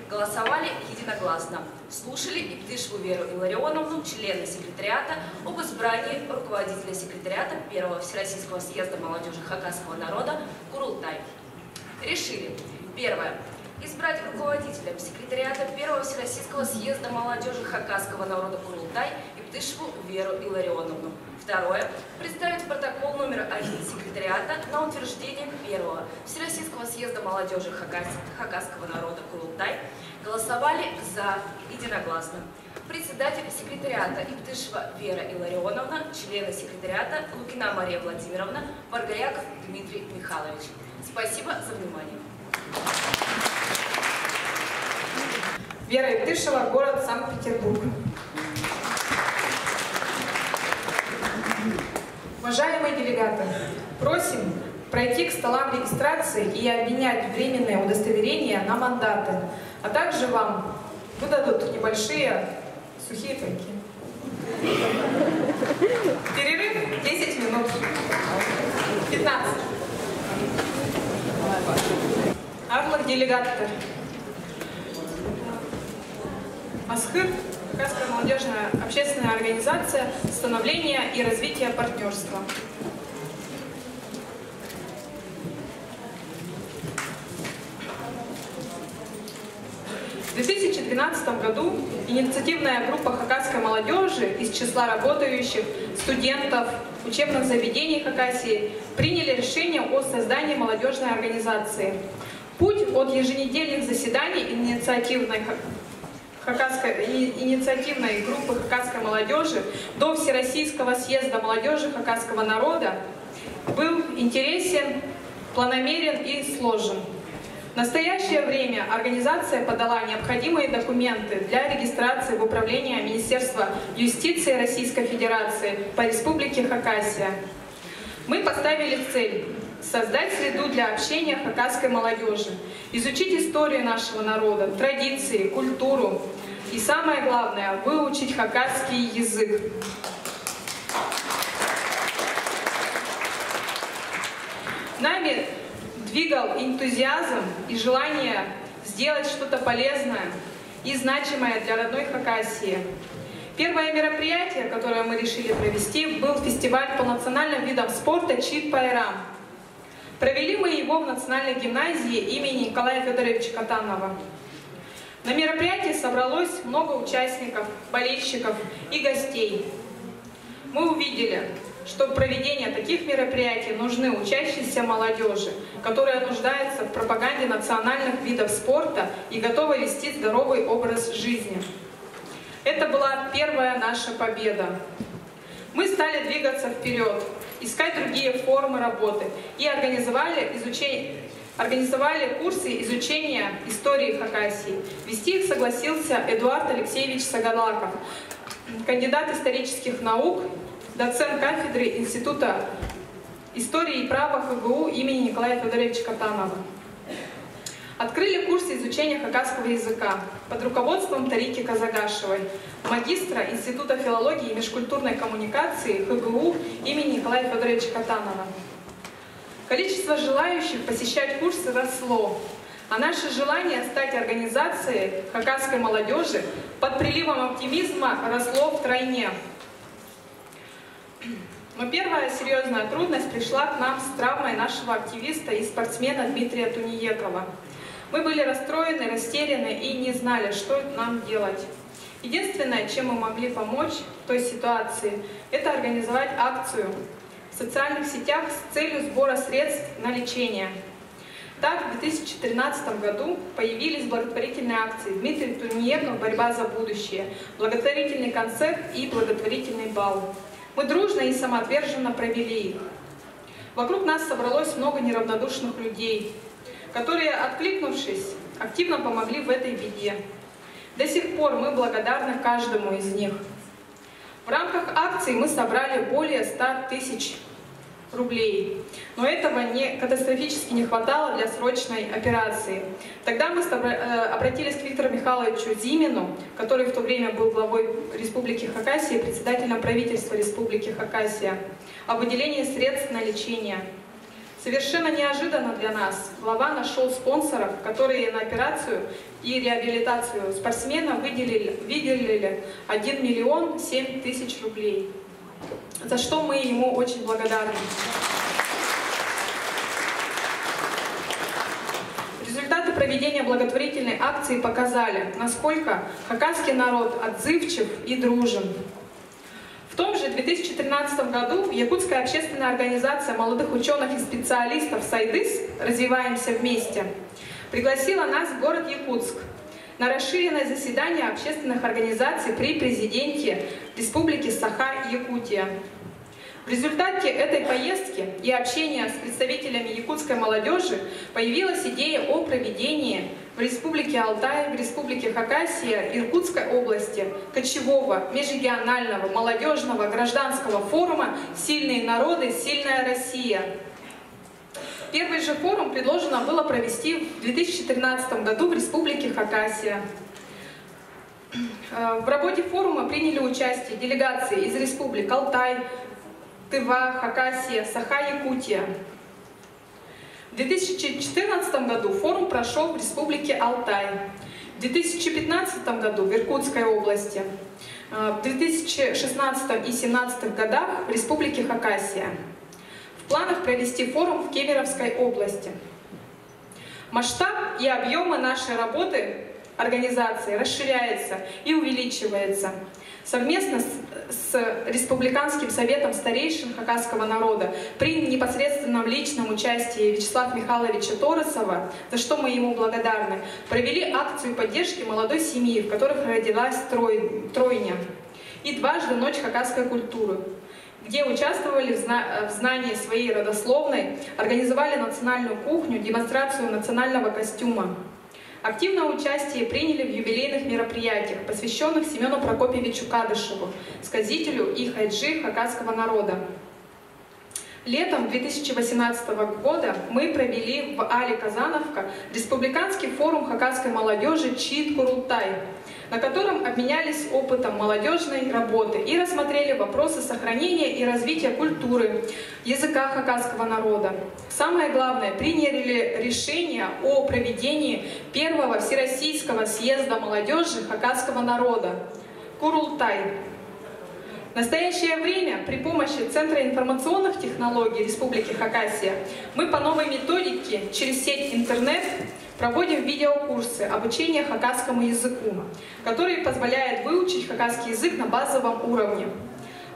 Голосовали единогласно. Слушали Иптышеву Веру Илларионовну, члены секретариата, об избрании руководителя секретариата Первого Всероссийского съезда молодежи хакасского народа Курултай. Решили. Первое. Избрать руководителем секретариата Первого Всероссийского съезда молодежи хакасского народа Курултай Иптышеву Веру Илларионовну. Второе. Представить протокол номер 1 секретариата на утверждение Первого Всероссийского съезда молодежи хакасского народа Курултай. Голосовали за единогласно. Председатель секретариата Иптышева Вера Илларионовна, члены секретариата Лукина Мария Владимировна, Варгаяков Дмитрий Михайлович. Спасибо за внимание. Вера Иптышева, город Санкт-Петербург. Уважаемые делегаты, просим пройти к столам регистрации и обменять временные удостоверения на мандаты, а также вам выдадут небольшие сухие пайки. Перерыв 10 минут. 15. Арлық делегаттар. Асхыр, Хакасская молодежная общественная организация становления и развития партнерства. В 2012 году инициативная группа хакасской молодежи из числа работающих студентов учебных заведений Хакасии приняли решение о создании молодежной организации. Путь от еженедельных заседаний инициативной группы хакасской молодежи до Всероссийского съезда молодежи хакасского народа был интересен, планомерен и сложен. В настоящее время организация подала необходимые документы для регистрации в управление Министерства юстиции Российской Федерации по Республике Хакасия. Мы поставили цель создать среду для общения хакасской молодежи, изучить историю нашего народа, традиции, культуру и, самое главное, выучить хакасский язык. Нами двигал энтузиазм и желание сделать что-то полезное и значимое для родной Хакасии. Первое мероприятие, которое мы решили провести, был фестиваль по национальным видам спорта «Чит-Пайрам». Провели мы его в Национальной гимназии имени Николая Федоровича Катанова. На мероприятии собралось много участников, болельщиков и гостей. Мы увидели, что в проведении таких мероприятий нужны учащиеся молодежи, которая нуждается в пропаганде национальных видов спорта и готова вести здоровый образ жизни. Это была первая наша победа. Мы стали двигаться вперед, искать другие формы работы и организовали курсы изучения истории Хакасии. Вести их согласился Эдуард Алексеевич Сагадлаков, кандидат исторических наук, доцент кафедры Института истории и права ХГУ имени Николая Федоровича Катанова. Открыли курсы изучения хакасского языка под руководством Тарики Казагашевой, магистра Института филологии и межкультурной коммуникации ХГУ имени Николая Федоровича Катанова. Количество желающих посещать курсы росло, а наше желание стать организацией хакасской молодежи под приливом оптимизма росло втройне. Но первая серьезная трудность пришла к нам с травмой нашего активиста и спортсмена Дмитрия Туниекова. Мы были расстроены, растеряны и не знали, что нам делать. Единственное, чем мы могли помочь в той ситуации, это организовать акцию в социальных сетях с целью сбора средств на лечение. Так, в 2013 году появились благотворительные акции «Дмитрий Турниенко. Борьба за будущее», благотворительный концерт и благотворительный бал. Мы дружно и самоотверженно провели их. Вокруг нас собралось много неравнодушных людей, которые, откликнувшись, активно помогли в этой беде. До сих пор мы благодарны каждому из них. В рамках акции мы собрали более 100 тысяч рублей, но этого катастрофически не хватало для срочной операции. Тогда мы обратились к Виктору Михайловичу Зимину, который в то время был главой Республики Хакасия и председателем правительства Республики Хакасия, о выделении средств на лечение. Совершенно неожиданно для нас глава нашел спонсоров, которые на операцию и реабилитацию спортсмена выделили 1 миллион 7 тысяч рублей, за что мы ему очень благодарны. Результаты проведения благотворительной акции показали, насколько хакасский народ отзывчив и дружен. В том же 2013 году Якутская общественная организация молодых ученых и специалистов «Сайдыс. Развиваемся вместе» пригласила нас в город Якутск на расширенное заседание общественных организаций при президенте Республики Саха-Якутия. В результате этой поездки и общения с представителями якутской молодежи появилась идея о проведении в Республике Алтай, в Республике Хакасия, Иркутской области кочевого, межрегионального, молодежного, гражданского форума «Сильные народы. Сильная Россия». Первый же форум предложено было провести в 2013 году в Республике Хакасия. В работе форума приняли участие делегации из республик Алтай, Тыва, Хакасия, Саха-Якутия. В 2014 году форум прошел в Республике Алтай, в 2015 году в Иркутской области, в 2016 и 2017 годах в Республике Хакасия. В планах провести форум в Кемеровской области. Масштаб и объемы нашей работы организации расширяется и увеличивается. Совместно с Республиканским советом старейшин хакасского народа при непосредственном личном участии Вячеслава Михайловича Торосова, за что мы ему благодарны, провели акцию поддержки молодой семьи, в которой родилась тройня, и дважды Ночь хакасской культуры, где участвовали в знании своей родословной, организовали национальную кухню, демонстрацию национального костюма. Активное участие приняли в юбилейных мероприятиях, посвященных Семену Прокопьевичу Кадышеву, сказителю и хайджи хакасского народа. Летом 2018 года мы провели в Али Казановка республиканский форум хакасской молодежи «Чит Курултай», на котором обменялись опытом молодежной работы и рассмотрели вопросы сохранения и развития культуры, языка хакасского народа. Самое главное, приняли решение о проведении первого Всероссийского съезда молодежи хакасского народа «Курултай». В настоящее время при помощи Центра информационных технологий Республики Хакасия мы по новой методике через сеть интернет проводим видеокурсы обучения хакасскому языку, которые позволяют выучить хакасский язык на базовом уровне.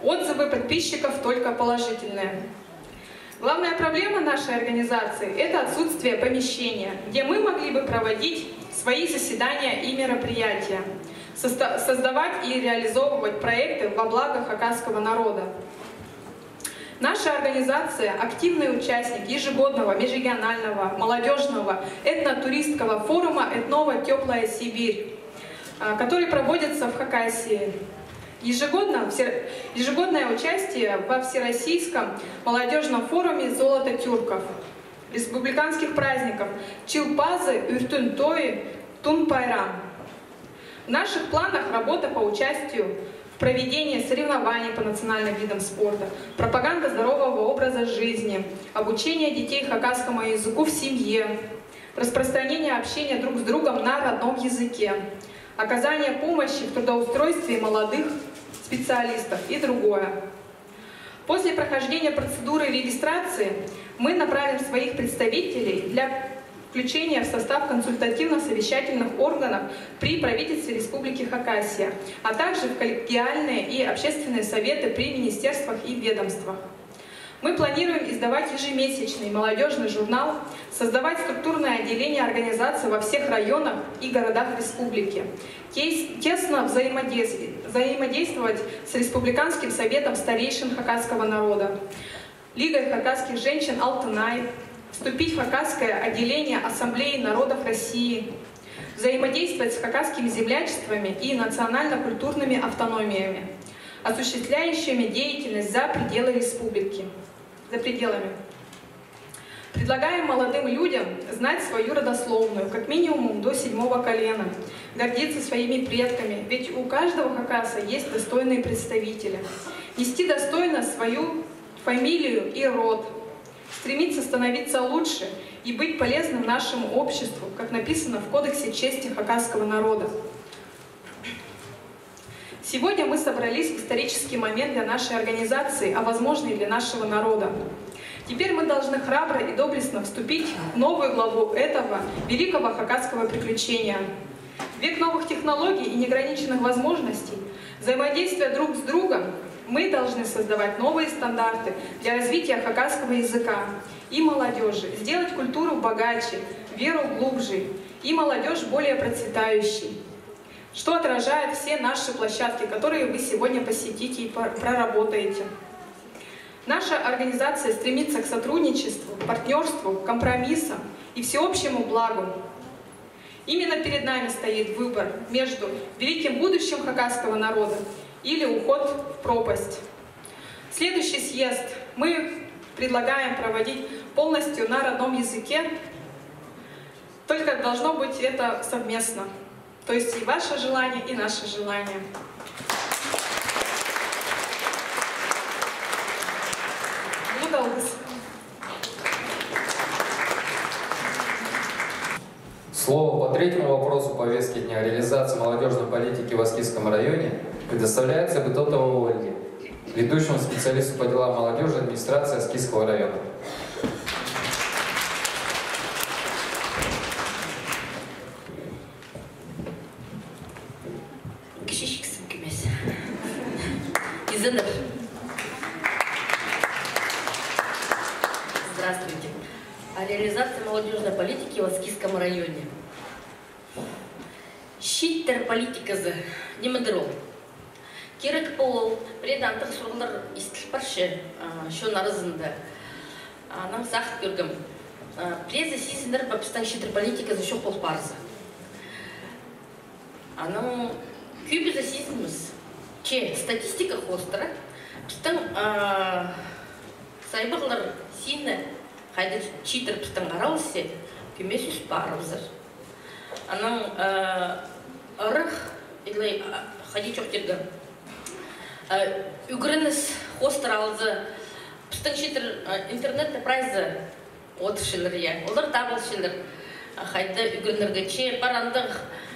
Отзывы подписчиков только положительные. Главная проблема нашей организации – это отсутствие помещения, где мы могли бы проводить свои заседания и мероприятия, создавать и реализовывать проекты во благо хакасского народа. Наша организация – активный участник ежегодного межрегионального молодежного этнотуристского форума «Этнова Теплая Сибирь», который проводится в Хакасии. Ежегодное участие во Всероссийском молодежном форуме «Золото тюрков», республиканских праздников Чилпазы, Юртун-Тои, Тун-Пайрам. В наших планах работа по участию в проведении соревнований по национальным видам спорта, пропаганда здорового образа жизни, обучение детей хакасскому языку в семье, распространение общения друг с другом на родном языке, оказание помощи в трудоустройстве молодых специалистов и другое. После прохождения процедуры регистрации мы направим своих представителей для включения в состав консультативно-совещательных органов при правительстве Республики Хакасия, а также в коллегиальные и общественные советы при министерствах и ведомствах. Мы планируем издавать ежемесячный молодежный журнал, создавать структурное отделение организации во всех районах и городах республики, тесно взаимодействовать с Республиканским советом старейшин хакасского народа, Лигой хакасских женщин «Алтынай», вступить в хакасское отделение Ассамблеи народов России, взаимодействовать с хакасскими землячествами и национально-культурными автономиями, осуществляющими деятельность за пределами республики. Предлагаем молодым людям знать свою родословную, как минимум до 7-го колена, гордиться своими предками, ведь у каждого хакаса есть достойные представители, нести достойно свою фамилию и род, стремиться становиться лучше и быть полезным нашему обществу, как написано в Кодексе чести хакасского народа. Сегодня мы собрались в исторический момент для нашей организации, а возможно и для нашего народа. Теперь мы должны храбро и доблестно вступить в новую главу этого великого хакасского приключения. Век новых технологий и неограниченных возможностей, взаимодействия друг с другом, мы должны создавать новые стандарты для развития хакасского языка и молодежи, сделать культуру богаче, веру глубже и молодежь более процветающей, что отражает все наши площадки, которые вы сегодня посетите и проработаете. Наша организация стремится к сотрудничеству, партнерству, компромиссам и всеобщему благу. Именно перед нами стоит выбор между великим будущим хакасского народа или уход в пропасть. Следующий съезд мы предлагаем проводить полностью на родном языке, только должно быть это совместно. То есть и ваше желание, и наше желание. Слово по третьему вопросу повестки дня реализации молодежной политики в Аскизском районе предоставляется Бытотову Ольге, ведущему специалисту по делам молодежи администрации Аскизского района. Здравствуйте. О реализации молодежной политики в Аскизском районе. Шиттер политикасы немедерол. Керек пол преданных сурулар истилпарше шон арызында. Аның сахт көргім. Презе сизіндер бапыстан шиттер политикасы шоқ бол парзы. Аның күйбізі сизіміз. Че статистика хостыра. Пістің сайбырлар сині қайды читер пістің қаралысы көмес үс барыбызыр. Аның ұрық или қады чоқ тергі. Үгірініс хостыр алызы пістің читер интернетті прайзы отышылыр я. Олар табылшылыр. Қайды үгірініргі че барандық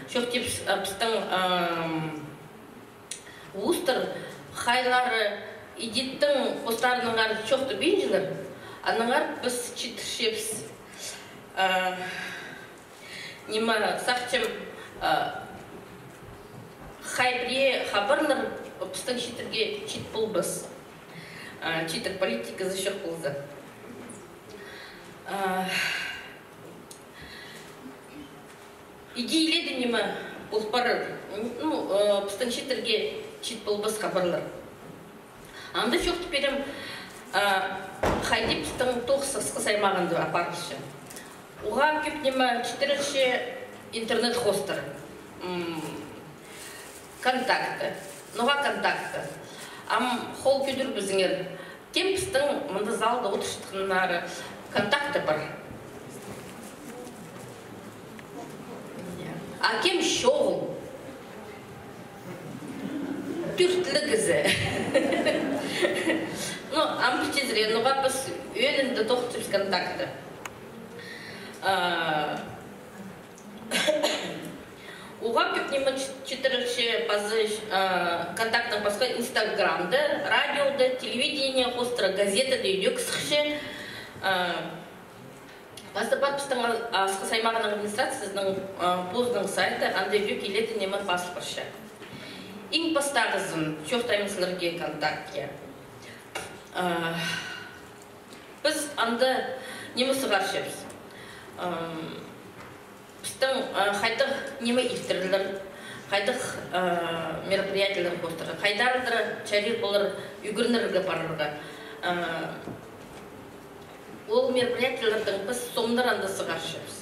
шоқ деп пістің ұстыр қайлары идеттің постарыныңғар чоқты бейінжілер, аныңғар біз читіршепс нема сақчым хайбре хабарлар біздің читірге чит бұл біз. Читір политикасы шоқ болзы. Идейледі нема ұлпары, біздің читірге чит бұл біз хабарлар. Анда шоқты берем қайдеп біздің тоқсызқы саймағынды апарышы. Оға көп нема читіріші интернет-хостыр. Контакты. Ноға контакты. Ам қол көдір біздіңер. Кем біздің мұнды залды отыршытқынлары контакты бар. А кем шоғыл? Түртлігізі. Ампичезіре, ноға біз өлінді тоқтып контакты. Оға көпнема читіріші пазы контактың басқа инстаграмды, радиоды, телевидение, хостыры, газеті дейді өксіқші. Басты бар біздің асқы саймағын администрациясының поздың сайты андайбек елеті немі басыл баршы. Ең бастағызын чоқтаймызлерге контактке. Біз анда немесі қаршымыз. Біздің қайдық немі ифтірлер, қайдық мероприятиялар қостыры, қайдардыры чарир болыр үгірнерге барырға. Ол мероприятиялардың біз сомдар андасы қаршымыз.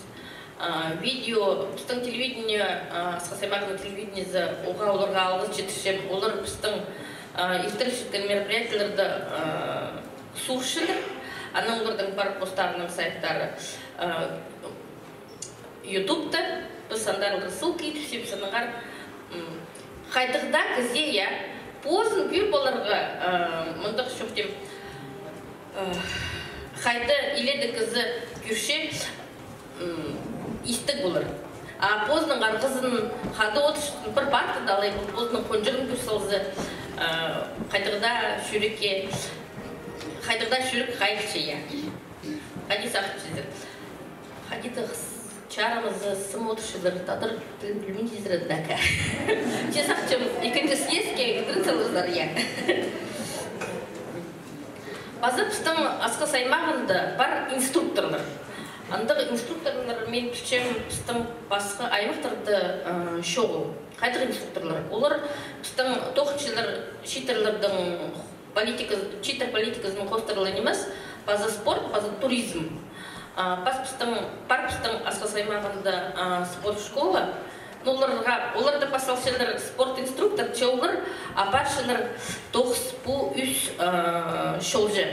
Видео, біздің телевидение, Асқасаймағының телевидениесі оға оларға алғыз жетішіп, олар біздің ифтіршіткен мероприятияларды сұршылыр. Аның олардың бар постарының сайттары Ютубта, біз андарлығы ссылки түсіп санығар қайдықда кізе, позын күй боларға мұндық шөптем қайды иледі кізі күрше истік болыр. Поздың арқызын қады отыштың бір барды далай бұл поздың қонжығын көрсалзы қайдықда шүрік қайықшыя. Қади сақчызыр. Қадиді чарымызы сым отышылыр, тадыр білмейсіздір дәкі. Че сақчым, екінші съезге үгірінсіліздар, я. Базы біздің Асқас аймағында бар инструкторлар. Андығы инструкторлар мен түшем біздің басқы аймақтарды шоғыл. Қайдық инструкторлар? Олар біздің тоқытшылар, шитерлердің читер политикасының қостырылы емес, базы спорт, базы туризм. Бар біздің Асқас аймағында спорт школа. Оларды басалшылар спорт инструктор, чоғыр, апаршылар тоқс бұ үс шолжы.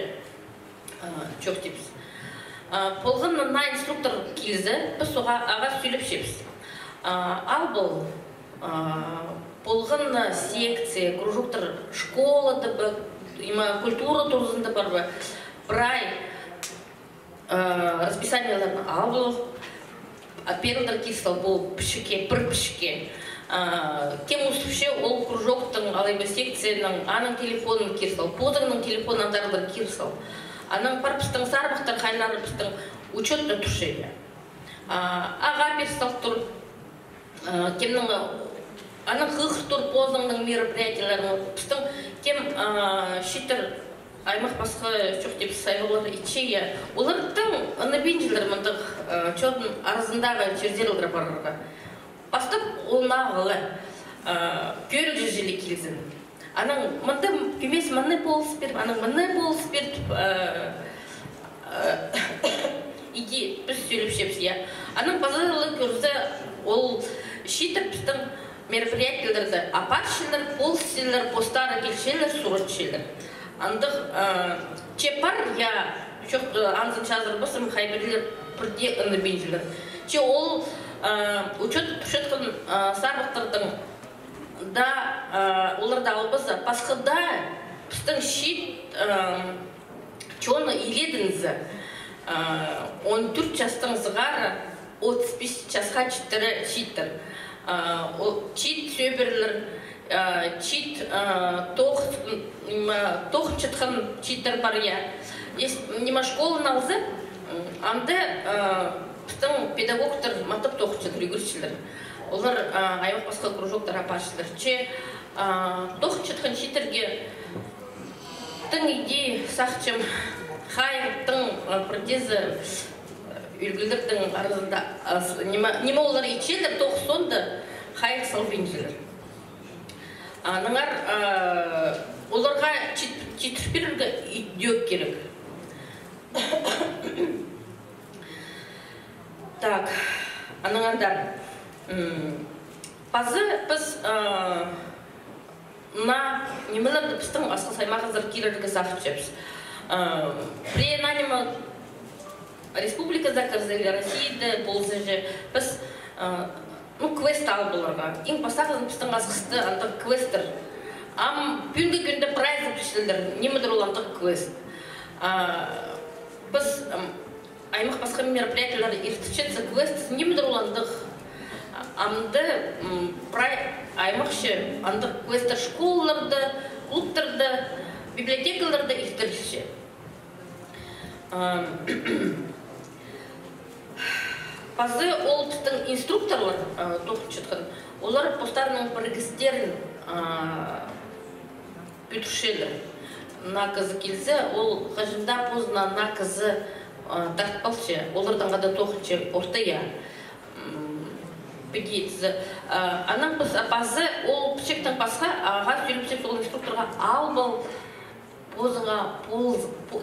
Чоқ депіз. Полғын на инструктор келізі, біз соға аға сөйлеп шепіз. Ал бұл полғын секция, кружоктар школады бұл, культура тұрзында бар бұл, бірай расписанияларын ал бұл, перілдер кесіл бұл пішіке, бір пішіке. Кем ұсыпше ол кружоктың алайбы секцияның аның телефонын кесіл, позыңның телефонын андарылар кесіл. Аның бар біздің сарбақтар қайлары біздің учетті тұршайды. Аға персал тұр, кемнің аның қық тұр позыңның мероприятияларын біздің кем шитер аймақ басқа жоқ деп сайғылар итшеге. Олардың анабенжілер мұндық чотын арызындағы жердерілдір барырға. Бастап ол нағылы көрі жүзілі келсін. Аның мұнда көмес мұнны болыс беріп, аның мұнны болыс беріп иде біз сөйлеп шепсі. Аның базарлы көрді ол шитіп біздің мероприятияларды апаршылар, полсылар, постары келшелер, суратшылар. Андық чепар, жоқ аңзын жазыр бұсым қайберлер бірде ұныбенжілер. Че ол учетқын сарбақтардың да оларда албаса басқыда біздің шит чоны иледіңізі 14 жастың зығары 35 жасқа читтері читтір. Чит сөбірлер, чит тоқ чытқан читтер бар я. Нема школын алзы, анда біздің педагогтар матып тоқ чытыр, үгіршілер. Олар аймақ басқа кружоктар апашылар. Че тоқ чытқан читтерге тың иде сақчым қайықтың бірдезі үлгілердің арызында нема олар ичелер тоқ сонды қайық салбенжілер. Ныңар оларға читтерперге идеок керек. Так, аныңандар. Базы біз немелерді біздің Асқас аймағыздар керерге сақып жепіз. При нанима республика закарзы, Россияда болсы же, біз квест ал боларға. Ең басақызын біздің Асқасты антық квестер. Бүгінгі күнді прайз запишілдер, немедір ол антық квест. Біз аймақ басқа мероприятиялары ертішетсі квест, немедір ол антық амды аймақшы андық квестер школаларды, клубтарды, библиотекаларды ертірші. Базы ол біздің инструкторлар тоқып жеткен, олар постарының біргістерін бүтіршелер. наказы келсе, ол қажында позна наказы тартпалшы. Олардан ғада тоқыншы ортая. Педицы. Аның базы, ол пішектің басқа, аға сөйліпсек сол инструкторға ал бұл позыға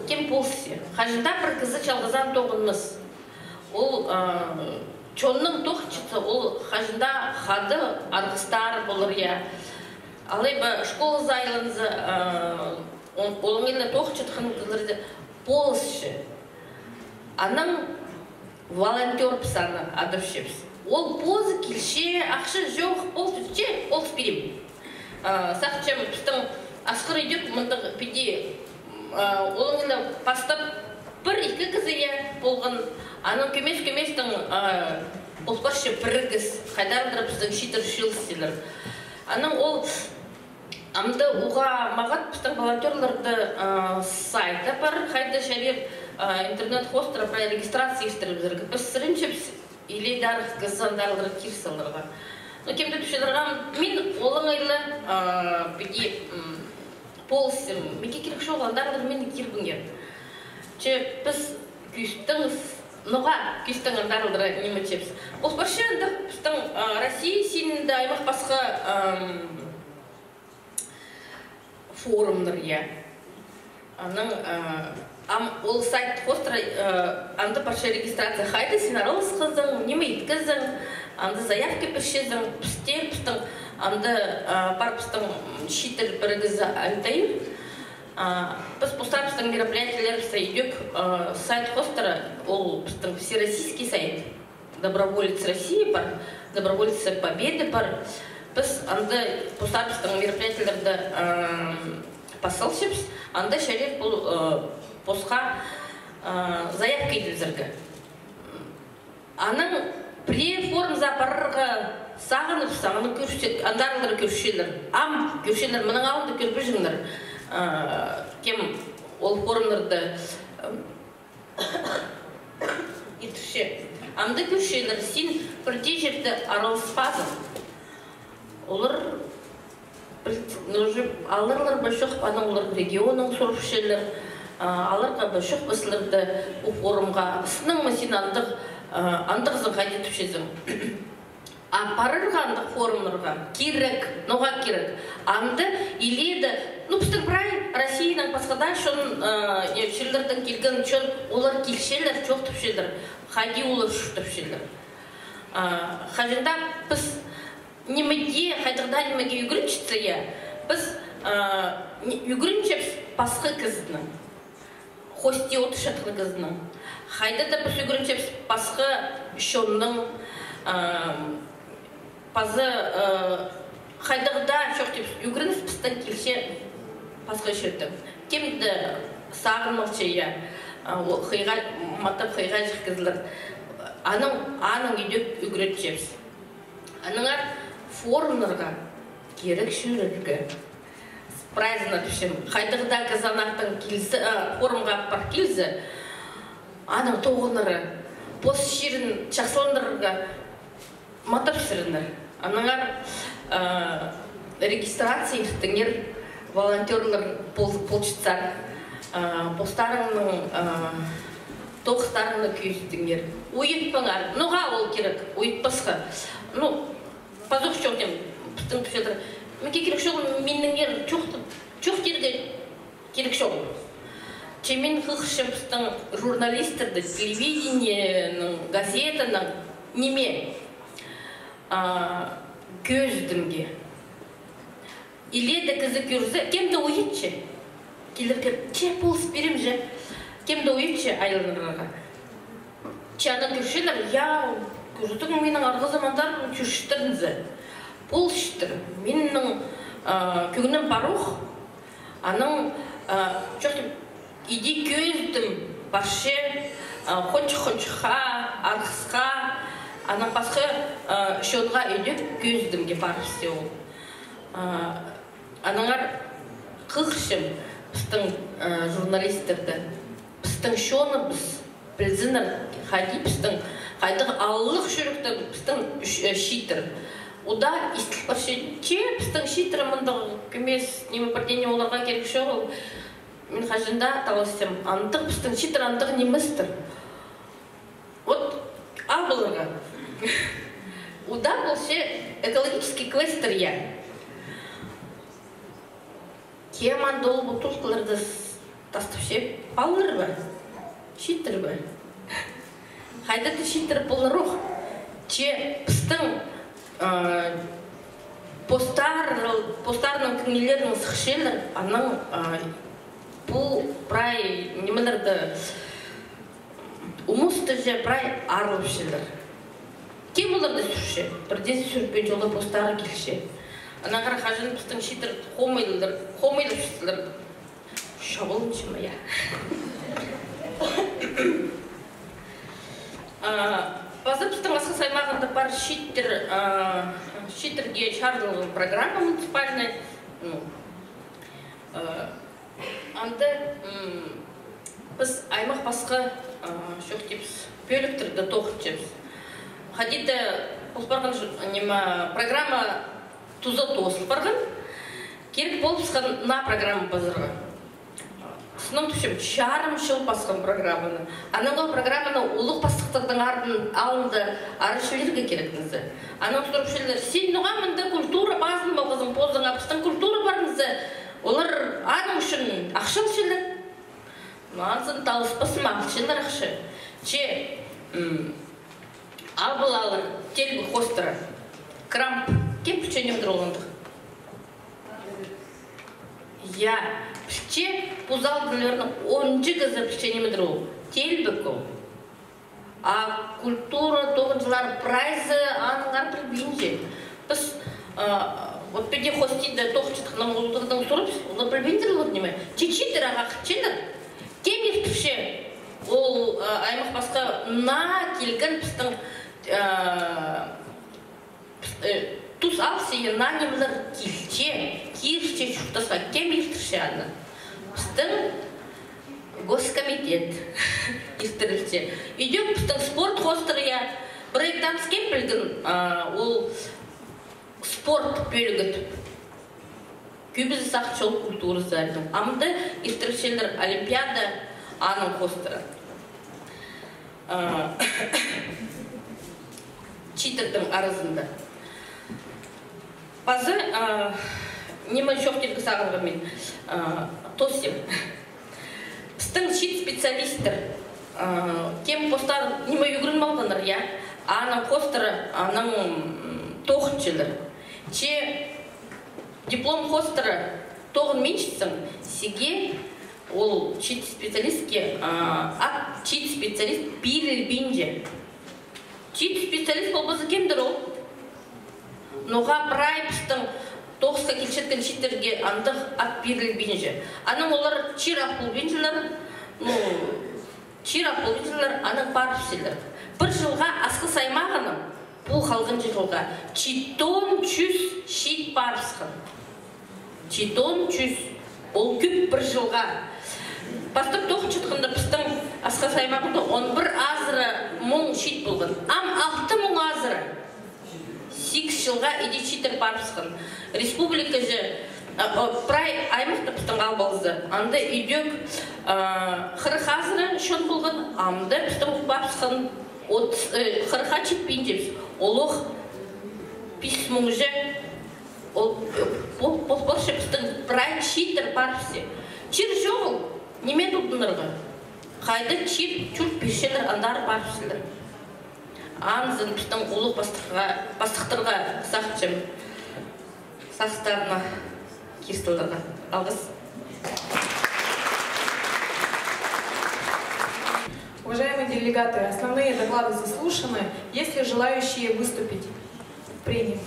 кем полсы. Қажында бір қызы чалғызан тоғынмыз. Ол чонның тоқыншысы, ол қажында қады арғыстар болыр я. Алайба школа зайланызы, олың еліне тоқыншытықын кызларды полысшы. Аның волонтер пысаны адыршепсі. Ол позы келше, ақшы жоқ, ол түтше, ол спирим. Сақчам пістің асқыр үйдік мұндық педе олыңына пастап бір-екі кізіе болған аның көмес-көместің болпаршы бірігіз қайдардыр пістің шитір шилсилер. Аның ол амды уға мағат пістің волонтерларды сайты бар, қайда шарир интернет-хостера про регистрации істіріп біз сірінчепсі или дарых газандарлары кирсаларға. Но кемді түшелерға мен олыңайлы беге полсым, меке керек шоғандарлар мен кирбіңер. Че біз күстің, ноға күстің андарлары немі чепсі. Ол баршында біздің Россия сенінде аймақ басқа форумдар я. Аның ол сайт хостера анды парша регистрация хайды сен аралыс қызың, неме еткізің, анды заявки пішезің, пістің, анды бар пістің шитер бірігізі антайыр. Біз пустар пістің мероприятиялер идек сайт хостера, ол пістің всероссийский сайт, доброволец России бар, доброволец Победы бар. Біз анды пустар пістің мероприятиялерді посылшыпс, анды шарер бұл посқа заявка еділзіргі. Аның пре-форм запарырға сағынып, андарлары көршелер, ам көршелер, мұның алынды көрбі жыңдар. Кем ол формларды етірше. Амды көршелер, сен бірде жерді аралыспазын. Олар алырлар башық, аның олар регионың сұрпшелер, алырға башық басылырды бұл форумға сының мәсен андығызын қайды түпшезім. Апарырға андық форумларға керек, ноға керек. Анды иледі, бұстың бірай Россияның басқада шын шелдердің келген шын олар келшелер, жоқ түпшелер, қайды олар шық түпшелер. Қажында біз немеге, қайдырда немеге үгіріншіце я, біз үгіріншепс басқы кізінің. Хости отышатқы кізінің. Қайда да біз үгіріншепс басқы шонның пазы қайдағыда жоқ деп үгірініс пістің келше басқы шерді. Кемді сағынмалшы я, матап қиға жықкізілер. Аның үйдек үгіріншепс. Аныңар форумларға керек шүрілгі. Прайзына түшім. Қайдығыда қазанақтың форумға бар келзі, аның тоғыныры, пос шерін чақсылындырға матап сірінір. Аныңар регистрация ертіңер, волонтерлар полчыцар, постарыңның тоқыстарыңны күйістіңер. Ойытпаңар. Ноға ол керек, ойытпасқа. Пазық жоқ дем, пістің түшедір. Менге керек шоғыл, менің ер жоқ дерге керек шоғыл. Чемен қықшым пістің журналистерді, телевидениенің, газетінің неме көздімге. Иледі кізі көрзі, кемді ойетші? Келіркер, че полыс берем же? Кемді ойетші айланырға? Чаны көршелер, я көрзітің менің арғы замандар көршіштірінзі. Полшыштыр. Менің көгінім барух, аның иди көздім баршы, қончы-қончыға, арқысқа, аның басқы шонға үйдік көздімге барысы ол. Аныңар қықшым біздің журналистерді, біздің шоны біз білзінір, қайды біздің қайдығы аллық жүрікті біздің шитір. Ода истік баршы, че біздің шитірі мұндығы көмес, немі бірдене оларға керек шоғыл, мен хажында таласым, антық пістің шитір антық немістір. Вот, абылыға. Уда болшы экологический кластер я. Кем андол бутылкаларды тастапше алыр ба? Шитір ба? Хайдаты шитір болырух. Че пістің постарның кіңелерінің сықшелер, аның бұл прай немелерді умысты же прай арылып шелер. Кем оларды сүрше? Бірден сүрпен жолы постары келше. Анағыр қажын пістің шитір қомайлып шетілер. Шабылын шымая. Базы пістің асқы саймағында бар шитірге шардылығы программа муниципальная. Анды біз аймақ басқа жоқ дейбіз, бөліктерді тоқып жеміз. Хадиді программа тузату осыл барған, керек болып сқан на программа базарға. Сынам түшім, жарым жыл басқан программаны. Аныңғы программаны ұлық бастықтардың ардын алынды арышылерге керектіңізді. Аның тұрыпшылар, сен нұғамында культура базын болғызын поздың апыстың культура барыңызды. Олар аның үшін ақшыл шылыр. Мағызын талыспасын ақшылар ақшы. Че, албыл алыр, телбі қостыра. Крамп, кем пүченем дұролындық? Я, пүче пузалдыларының 10-жы кізі пүченем дұрол. Телбі кол. А культура тоғынжылар прайзы аныңар білбейінже. Біз вот педе хостиді тоқчытықның ұлдығының сұрып, олар білбейіндір олар неме. Чечидір ағақ чедір. Кем ертіпше ол аймақ басқа на келген пістің тұс алсыйы на немілер келче, кирше шүқтасқа кем ертіпше аны. Пістің госкомитет ертірілсе. Идем пістің спорт хостырыя. Брейкданс кем білгін ол спорт бөлігіт. Көбізі сақчол культуры зардың. Амды ертірілшелер олимпиада аның хостыры. Читердің арызында. Базы немі жоқ делгі сағынғы мен тосим. Пістің чит специалистер кем постар немі үгірін малғаныр, я? Аның хостыры, аның тоғынчылыр. Че диплом хостера тоғын меншісің, сеге ол чит специалистке, чит специалист біріл бейінже. Чит специалист болбасы кемдір ол? Ноға прай пістің тоғысқа келшеткен читтерге андық ат біріл бейінже. Аның олар чирақ бұл бейінжелер, аның бар пісілер. Бір жылға асқы саймағының, бұл қалғын жылға читон чүз шит барысқын. Читон чүз, ол көп бір жылға. Бастып тоқын чытқында пістің асқа саймағында 11 азыры мұң шит болғын. 6 мұң азыры 8 жылға еде читер барысқын. Республика же, прай аймақты пістің албалызды. Анда үйдек 40 азыры шон болғын, амды пістің барысқын 40-ға читпейін жеміз. Олық письмың же болшы пістің прай читер барысы. Чир жоғыл, немен ұлдынырғы? Қайды чир чүр пешелер андар барысылыр. Анзын пістің олық бастықтырға сақчым, сақстарына кестілдіға. Алғыз. Уважаемые делегаты, основные доклады заслушаны. Есть ли желающие выступить в прении?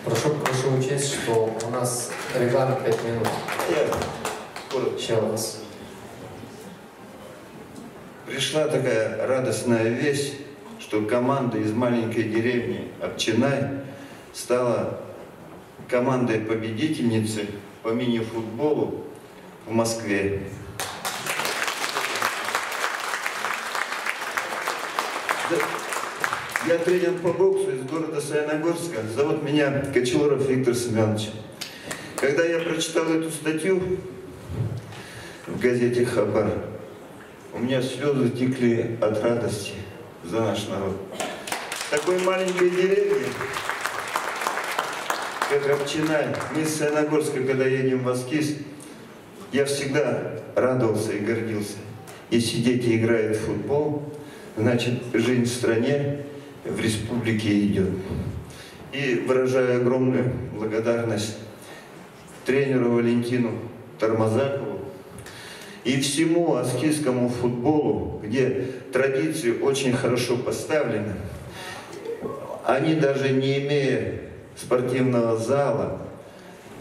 Прошу учесть, что у нас регламент 5 минут. Сейчас у нас. Пришла такая радостная весть, что команда из маленькой деревни Обчинай стала командой победительницы по мини-футболу в Москве. Я тренер по боксу из города Саяногорска. Зовут меня Кочелуров Виктор Семенович. Когда я прочитал эту статью в газете «Хабар», у меня слезы текли от радости за наш народ. В такой маленькой деревне, как Обчинай, мы из Саяногорска, когда едем в Аскиз, я всегда радовался и гордился. Если дети играют в футбол, значит, жизнь в стране, в республике идет. И выражаю огромную благодарность тренеру Валентину Тормозакову и всему аскизскому футболу, где традиции очень хорошо поставлены. Они даже не имея спортивного зала,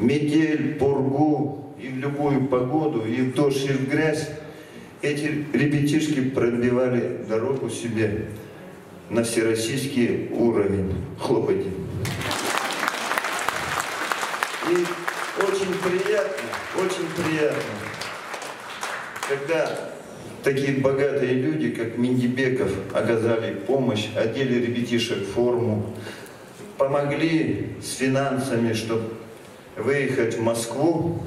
метель, пургу и в любую погоду, и в дождь, и в грязь, эти ребятишки пробивали дорогу себе на всероссийский уровень. Хлопайте. И очень приятно, когда такие богатые люди, как Миндибеков, оказали помощь, одели ребятишек в форму, помогли с финансами, чтобы выехать в Москву.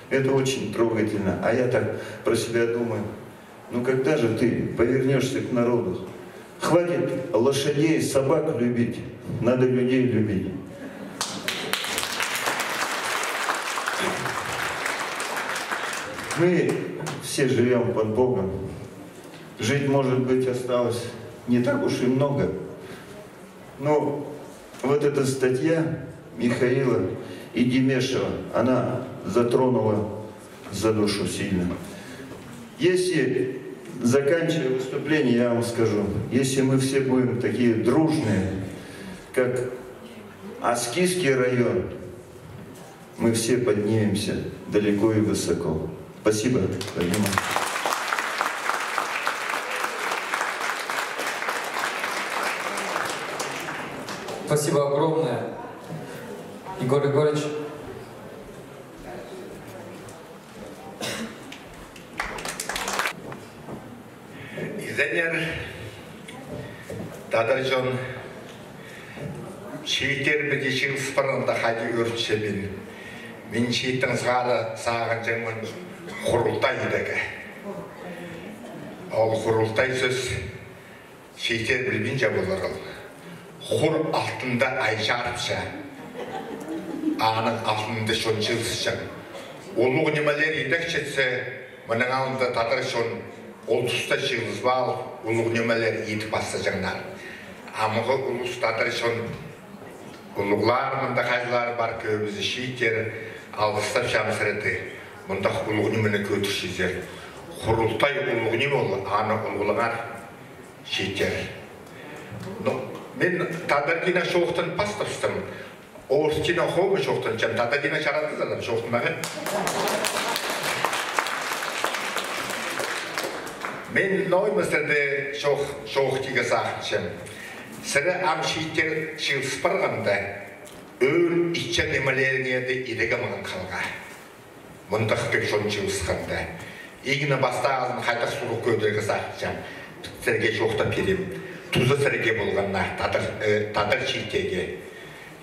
Это очень трогательно. А я так про себя думаю, ну когда же ты повернешься к народу? Хватит лошадей, собак любить, надо людей любить. Мы все живем под Богом. Жить, может быть, осталось не так уж и много. Но вот эта статья Михаила и Демешева, она затронула за душу сильно. Если, заканчивая выступление, я вам скажу, если мы все будем такие дружные, как Аскизский район, мы все поднимемся далеко и высоко. Спасибо за внимание. Спасибо огромное, Егор Егорович. Изенер Тадаржон Шийтер бедешин спарында хади өртшебин. Мен шииттің саған жаман құрылтай едігі. Ол құрылтай сөз шийтер білбін жабылыр. Құр алтында ай жарыпша, аның алтында шон жылсышан. Олуғы немелер едік жетсе, мұның алында татыр шон ол тұста жылызбал, олуғы немелер едіп басса жаңнар. Амығы ұлыс татыр шон ұлығылар, мұнда қайзылар бар көбізі шийтер, алғыстап шамсыреті. Мұнда ұлығы немені көтіршізер. Құрылтай ұлығы неме ол, аны ұлғылығар шийтер. Мен Тадардина шоқтын пастырстым. Орыстина хомы шоқтын, чем Тадардина шарады задам шоқтынағы. Мен ноймысырды шоқтиға сақытшым. Сірі амшиттер шылспырғанда, өл итчен немелерінеді едігі маған қалға. Мұндақ пек шон шылсқанда. Егіні баста азын қайтақ сұлық көдіргі сақытшым. Сірге шоқтап керем. Тузы сірге болғанна, татыр шиттеге.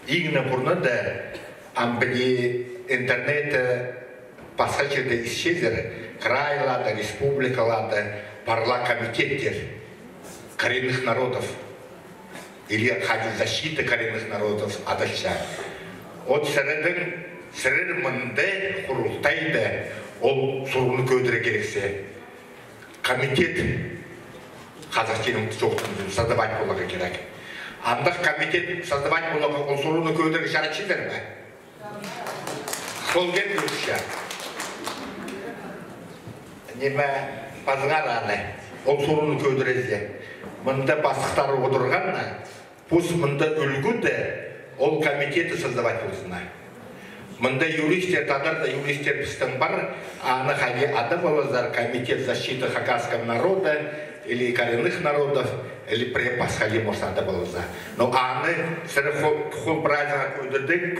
Игна бұрны да амбіде интернеті басқа жерде исчезер, крайлады, республикалады, парла комитеттер коренных народов или хади защиты коренных народов адалша. От сірір мынды құрылтайды, ол сұруны көдірі керексе. Комитет Қазақстанның жоқтың создавать болығы керек. Андық комитет создавать болығы ол сұруны көдірі шарачидер бі? Сол ген көрші. Неме базыңар аны, ол сұруны көдірізде. Мұнда бастықтары отырғанна, пусть мұнда үлгіді, ол комитеті создавать болсына. Мұнда юристер, тадарда юристер пістің бар, аны хаги ады болыздар, комитет защиты хакасского народа, или коренных народов, или препасхали мосада болыздар. Но аны сірі хол праздника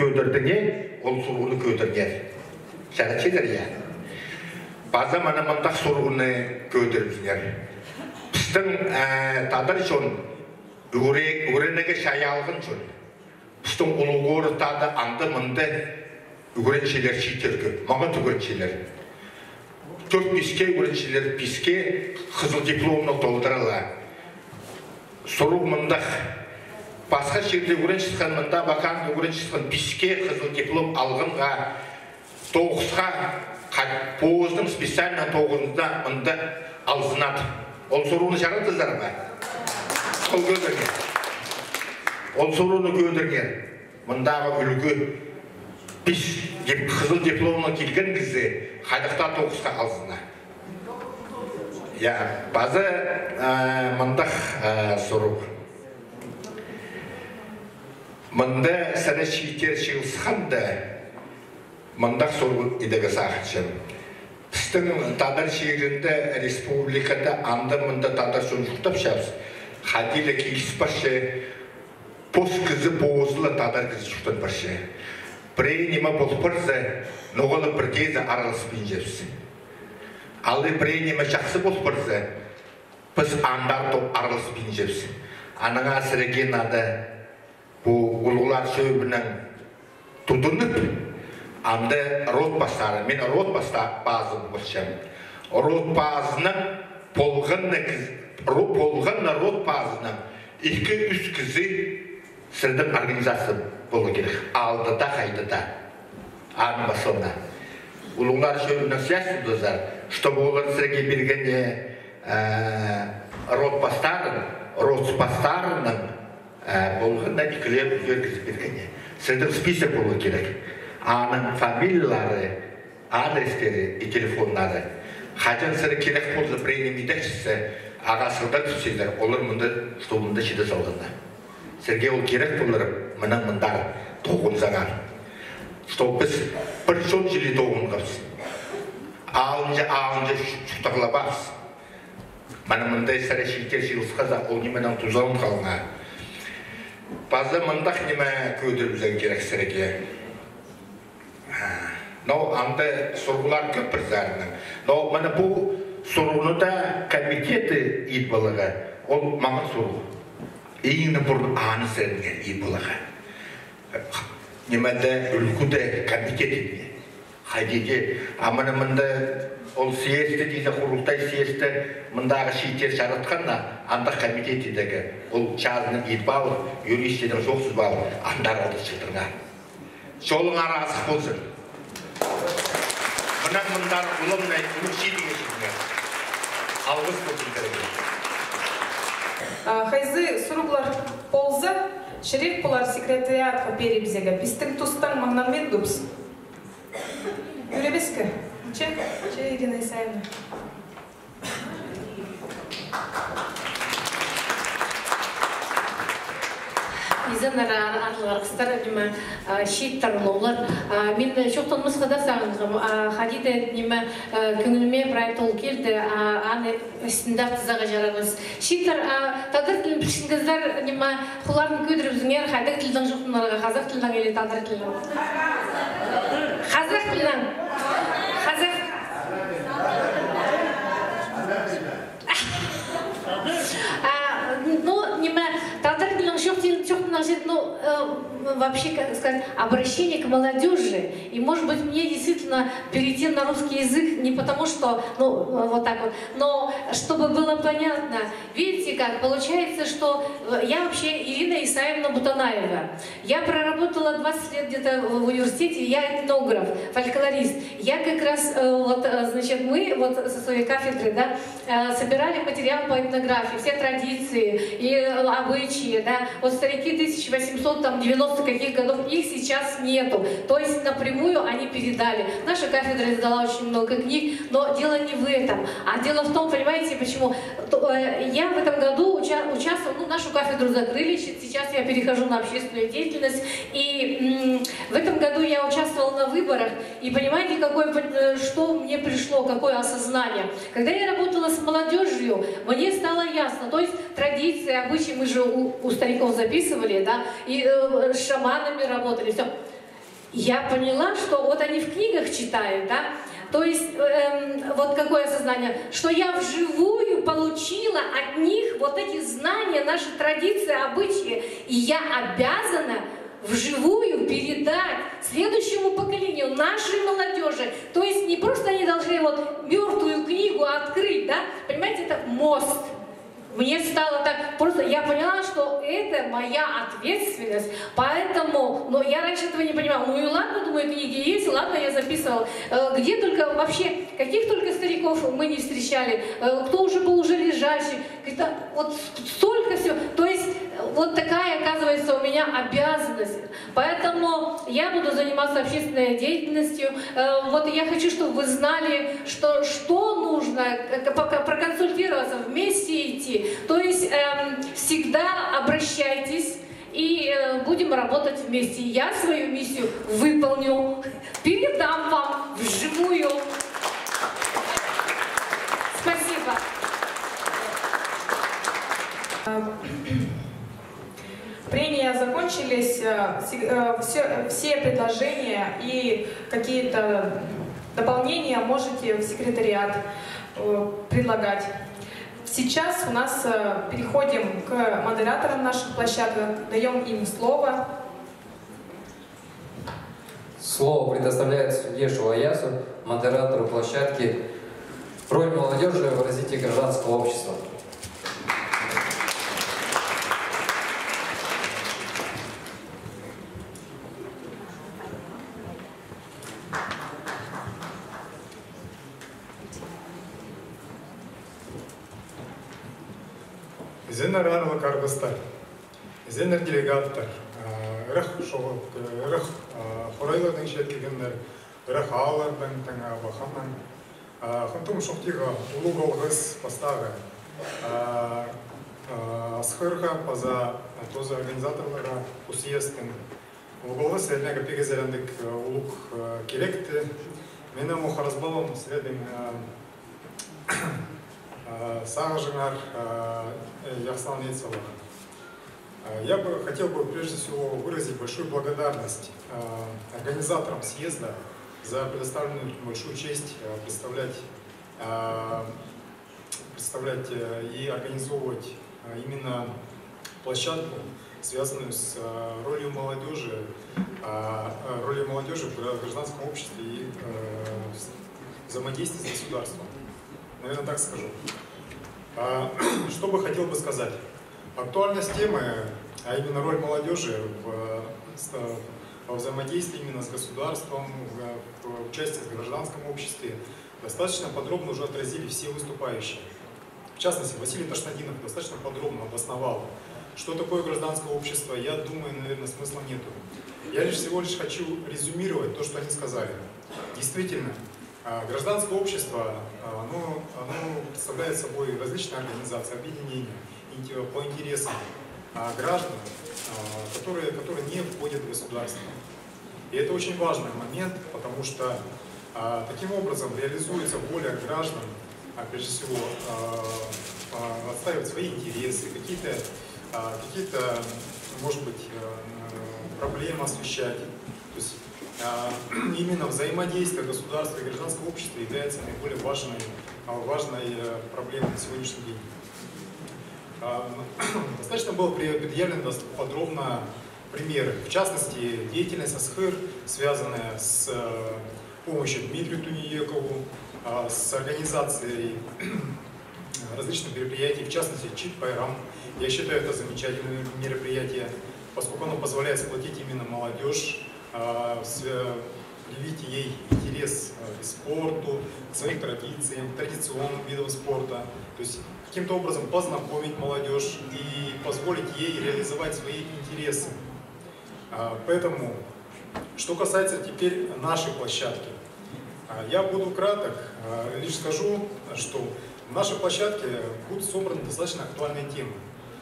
көдірдіңе, ол сұруны көдірдер. Шарачидер я. База мана мұндақ сұруны көдірдіңер. Пістің тадар жон Үгіренеге шаялғын жүр. Бұстың ұлығы ұртады анды-мынды үгіреншелер шейтергі, маған үгіреншелер. 4-5-ке үгіреншелер 5-ке қызыл дипломны толдырала. Сұру мұндақ. Басқа жерде үгіреншісқан мұнда бақан үгіреншісқан 5-ке қызыл диплом алғынға 9-ға поздың специально 9-да мұнда алзынады. Ол сұруыны жаратыздар ба? Ол көндірген. Ол сұруыны көндірген. Мұндағы үлгі қызыл дипломына келген кезде қайдақта 9-ға алзына. Базы мұндақ сұру. Мұнда сәні шейтер шеғылсықанда мұндақ сұру едігі сақытшым. Біздің тадар шегірінде республикада анда мұнда тадар сон жұқтап шабыз. Хадилі кейіс баршы, пос кізі боғызылы тадар кізі жұқтан баршы. Бірей нема болып барсы, ноғылы бір кезі аралыспен жепсі. Алы бірей нема жақсы болып барсы, біз андар топ аралыспен жепсі. Аныңа сіреген ады бұл ұлғылар сөйбінің тұдынып, анды рот бастары, мен рот базын бұлшым. Рот базының полғынна рот базының 2-3 кізі сірдің организация болу керек. Алдыда, қайдыда. Аны басылына. Улыңлар шөлінің сиясын дозар, чтобы олар сірге бергенде рот бастарының болғынна 2-лер өргізіп бергенде. Сірдің список болу керек. Аның фамилиялары, адрестері и телефонлары. Қажан сірі керек болды бірейні медекшісі ағасылдан түсседер, олар мұнда столында шеде салғанда. Сірге ол керек болырып, мұның мұндар тоғын заңар. Что біз бір шон желі тоғын қапсы. Алынжа шұқтағылабапсы. Мұның мұндай сәрі шейтер шеғылсықаза, ол неменің тұзалын қалыңа. Базы мұндақ неме көдірімізен керек сірге. Но анда сұрғылар көп бір зарының. Но мұны бұл сұрғыны да комитеті ет-балыға, ол маған сұрғы. Ейіні бұрын аны сәрінген ет-балыға. Немәді үлгіде комитет етіне. Қайдеде, амыны мұнда ол съезді дейді, құрылтай съезді, мұндағы шейтер жаратқанна, анда комитет едігі. Ол жазының ет-балы, юристердің жоқсыз балы, андар алды шылдырға. Жолың арасық болсын. Мұнан мұндар ұлымын ұлық шейдіге шейдіге. Алғыз болсын кәріге. Хайзы сұрғылар ползы, шерек бұлар секретариатқа перебізегі. Бістің тұстан маңнан мен дұпс. Көребескі? Че, Ирина Исаевна? Изанар арыларқыстар неме шейттар олар. Мен шоқтан мұсқада сағынғым. Хадида неме күңіліме проект ол келді. Аны үстінде тұзаға жарағыз. Шейттар тадыр тілін пішінгіздар неме құларын көдіріп қайдақ тілдің жоқтынларға қазақ тілдің елі тадыр тілін. Қазақ тілін. Қазақ. Ну, неме тадыр тілін вообще, как сказать, обращение к молодежи. И, может быть, мне действительно перейти на русский язык не потому, что, вот так вот, но чтобы было понятно. Видите, как получается, что я вообще Ирина Исаевна Бутанаева. Я проработала 20 лет где-то в университете, я этнограф, фольклорист. Я как раз, значит, мы со своей кафедры, да, собирали материал по этнографии, все традиции и обычаи, да. Вот старики 1890 каких годов, их сейчас нету. То есть напрямую они передали. Наша кафедра издала очень много книг, но дело не в этом. А дело в том, понимаете, почему? Я в этом году участвовала, нашу кафедру закрыли, сейчас я перехожу на общественную деятельность. И в этом году я участвовала на выборах. И понимаете, что мне пришло, какое осознание. Когда я работала с молодежью, мне стало ясно. То есть традиции, обычаи мы же у стариков записывали, да, и с шаманами работали, все. Я поняла, что вот они в книгах читают, да, То есть, вот какое сознание, что я вживую получила от них вот эти знания, наши традиции, обычаи, и я обязана вживую передать следующему поколению, нашей молодежи. То есть не просто они должны вот мертвую книгу открыть, да, понимаете, это мост. Мне стало так, просто я поняла, что это моя ответственность, поэтому, но я раньше этого не понимала. Ну и ладно, думаю, книги есть, ладно, я записывала. Где только вообще, каких только стариков мы не встречали, кто уже был уже лежащий, вот столько всего. То есть вот такая, оказывается, у меня обязанность. Поэтому я буду заниматься общественной деятельностью. Вот я хочу, чтобы вы знали, что нужно, проконсультироваться, вместе идти. То есть всегда обращайтесь и будем работать вместе. Я свою миссию выполню, передам вам вживую. Спасибо. Прения закончились, все предложения и какие-то дополнения можете в секретариат предлагать. Сейчас у нас переходим к модераторам наших площадок, даем им слово. Слово предоставляется судье Шулаясу, модератору площадки «Роль молодежи в развитии гражданского общества». Зенер арлык аргыстар, зенер делегаттар, ырық хорайлардың шеткегендер, ырық ağalardan таңа бақаннан, хынтым шоқтиға улу голғыз бастағы, асқырға паза тозы организаторларға ұсиестің, улу голғыз сәлінәгі пегезелендік улуқ керекті, менің мұхаразбалым средін Сағажыңар Яхсан Ецелова. Я бы хотел прежде всего выразить большую благодарность организаторам съезда за предоставленную большую честь представлять и организовывать именно площадку, связанную с ролью молодежи в гражданском обществе и взаимодействии с государством. Наверное, так скажу. Что бы хотел бы сказать? Актуальность темы, а именно роль молодежи во взаимодействии именно с государством, в участии в гражданском обществе, достаточно подробно уже отразили все выступающие. В частности, Василий Ташнадинов достаточно подробно обосновал, что такое гражданское общество. Я думаю, наверное, смысла нету. Я всего лишь хочу резюмировать то, что они сказали. Действительно, гражданское общество, оно представляет собой различные организации, объединения по интересам граждан, которые не входят в государство. И это очень важный момент, потому что таким образом реализуется воля граждан, прежде всего, отстаивать свои интересы, какие-то, может быть, проблемы освещать. То есть, именно взаимодействие государства и гражданского общества является наиболее важной проблемой на сегодняшний день. Достаточно было предъявлено подробно примеры. В частности, деятельность АСХИР, связанная с помощью Дмитрию Туниекову, с организацией различных мероприятий, в частности, Чит Байрам. Я считаю, это замечательное мероприятие, поскольку оно позволяет сплотить именно молодежь, привить ей интерес к спорту, к своим традициям, традиционным видам спорта. То есть каким-то образом познакомить молодежь и позволить ей реализовать свои интересы. Поэтому, что касается теперь нашей площадки, я буду краток, лишь скажу, что в нашей площадке будут собраны достаточно актуальные темы,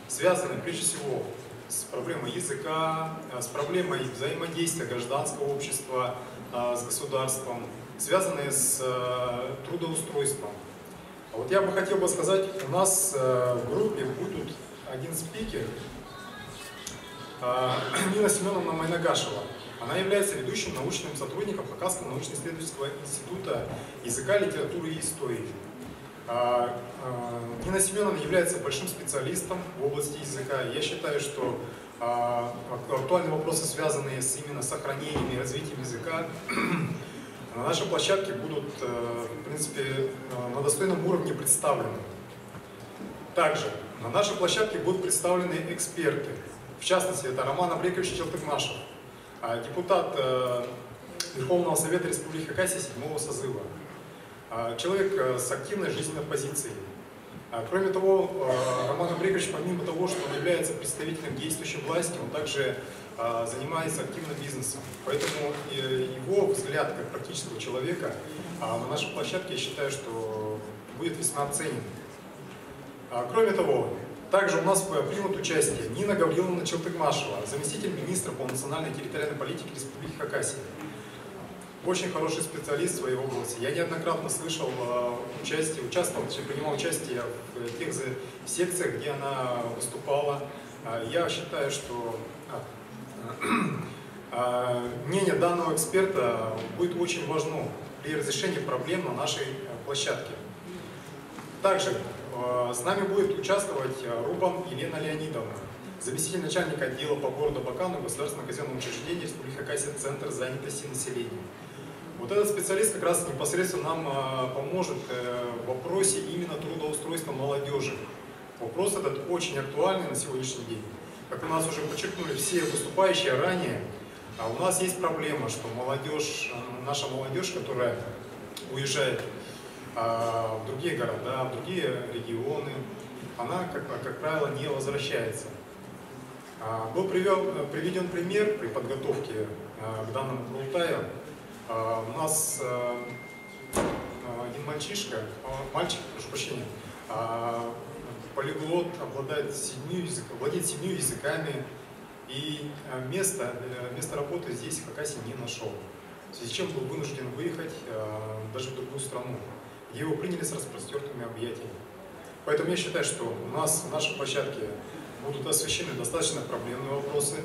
связанные прежде всего с проблемой языка, с проблемой взаимодействия гражданского общества с государством, связанные с трудоустройством. Вот я бы хотел сказать, у нас в группе будет один спикер, Нина Семеновна Майнагашева. Она является ведущим научным сотрудником Хакасского научно-исследовательского института языка, литературы и истории. Нина Семеновна является большим специалистом в области языка. Я считаю, что актуальные вопросы, связанные именно с сохранением и развитием языка, на нашей площадке будут, в принципе, на достойном уровне представлены. Также на нашей площадке будут представлены эксперты. В частности, это Роман Абрекович Челтыгмашев, депутат Верховного Совета Республики Хакасия 7-го созыва. Человек с активной жизненной позицией. Кроме того, Роман Абрекович, помимо того, что он является представителем действующей власти, он также занимается активным бизнесом. Поэтому его взгляд как практического человека на нашей площадке, я считаю, что будет весьма оценен. Кроме того, также у нас примут участие Нина Гавриловна Челтыгмашева, заместитель министра по национальной и территориальной политике Республики Хакасия. Очень хороший специалист в своей области. Я неоднократно слышал принимал участие в тех секциях, где она выступала. Я считаю, что мнение данного эксперта будет очень важно при разрешении проблем на нашей площадке. Также с нами будет участвовать Рубан Елена Леонидовна, заместитель начальника отдела по городу Бакану Государственного казенного учреждения Республики Хакасия, Центр занятости населения. Вот этот специалист как раз непосредственно нам поможет в вопросе именно трудоустройства молодежи. Вопрос этот очень актуальный на сегодняшний день. Как у нас уже подчеркнули все выступающие ранее, у нас есть проблема, что наша молодежь, которая уезжает в другие города, в другие регионы, она, как правило, не возвращается. Был приведен пример при подготовке к данному Курултаю. У нас один мальчик, прошу прощения, полиглот, владеет 7 языками, и место работы здесь в Хакасии не нашел. В связи с чем был вынужден выехать даже в другую страну, где его приняли с распростертыми объятиями. Поэтому я считаю, что у нас в нашей площадке будут освещены достаточно проблемные вопросы.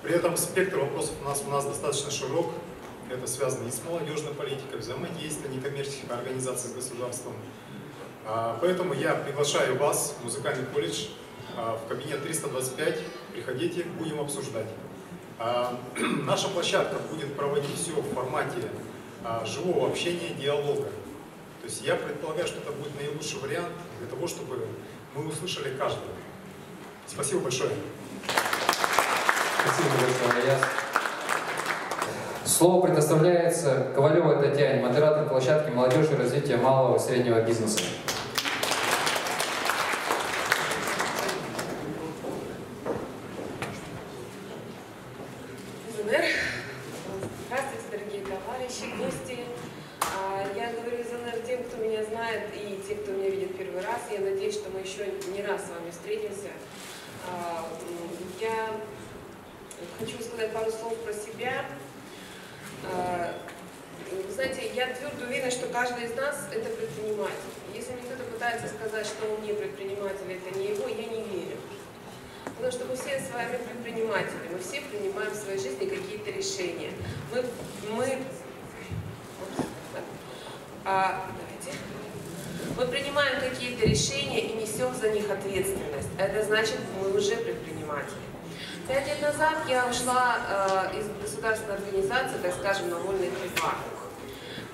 При этом спектр вопросов у нас достаточно широк. Это связано и с молодежной политикой, взаимодействием некоммерческих организаций с государством. Поэтому я приглашаю вас в музыкальный колледж в кабинет 325. Приходите, будем обсуждать. Наша площадка будет проводить все в формате живого общения, диалога. То есть я предполагаю, что это будет наилучший вариант для того, чтобы мы услышали каждого. Спасибо большое. Спасибо большое, Аяс. Слово предоставляется Ковалевой Татьяне, модератор площадки молодежи и развития малого и среднего бизнеса. Здравствуйте, дорогие товарищи, гости. Я говорю из ЛНР тем, кто меня знает, и те, кто меня видит первый раз. Я надеюсь, что мы еще не раз с вами встретимся. Я хочу сказать пару слов про себя. Вы знаете, я твердо уверена, что каждый из нас – это предприниматель. Если мне кто-то пытается сказать, что он не предприниматель, это не его, я не верю. Потому что мы все с вами предприниматели, мы все принимаем в своей жизни какие-то решения. Мы принимаем какие-то решения и несем за них ответственность. Это значит, мы уже предприниматели. 5 лет назад я ушла из государственной организации, так скажем, на вольные хлеба.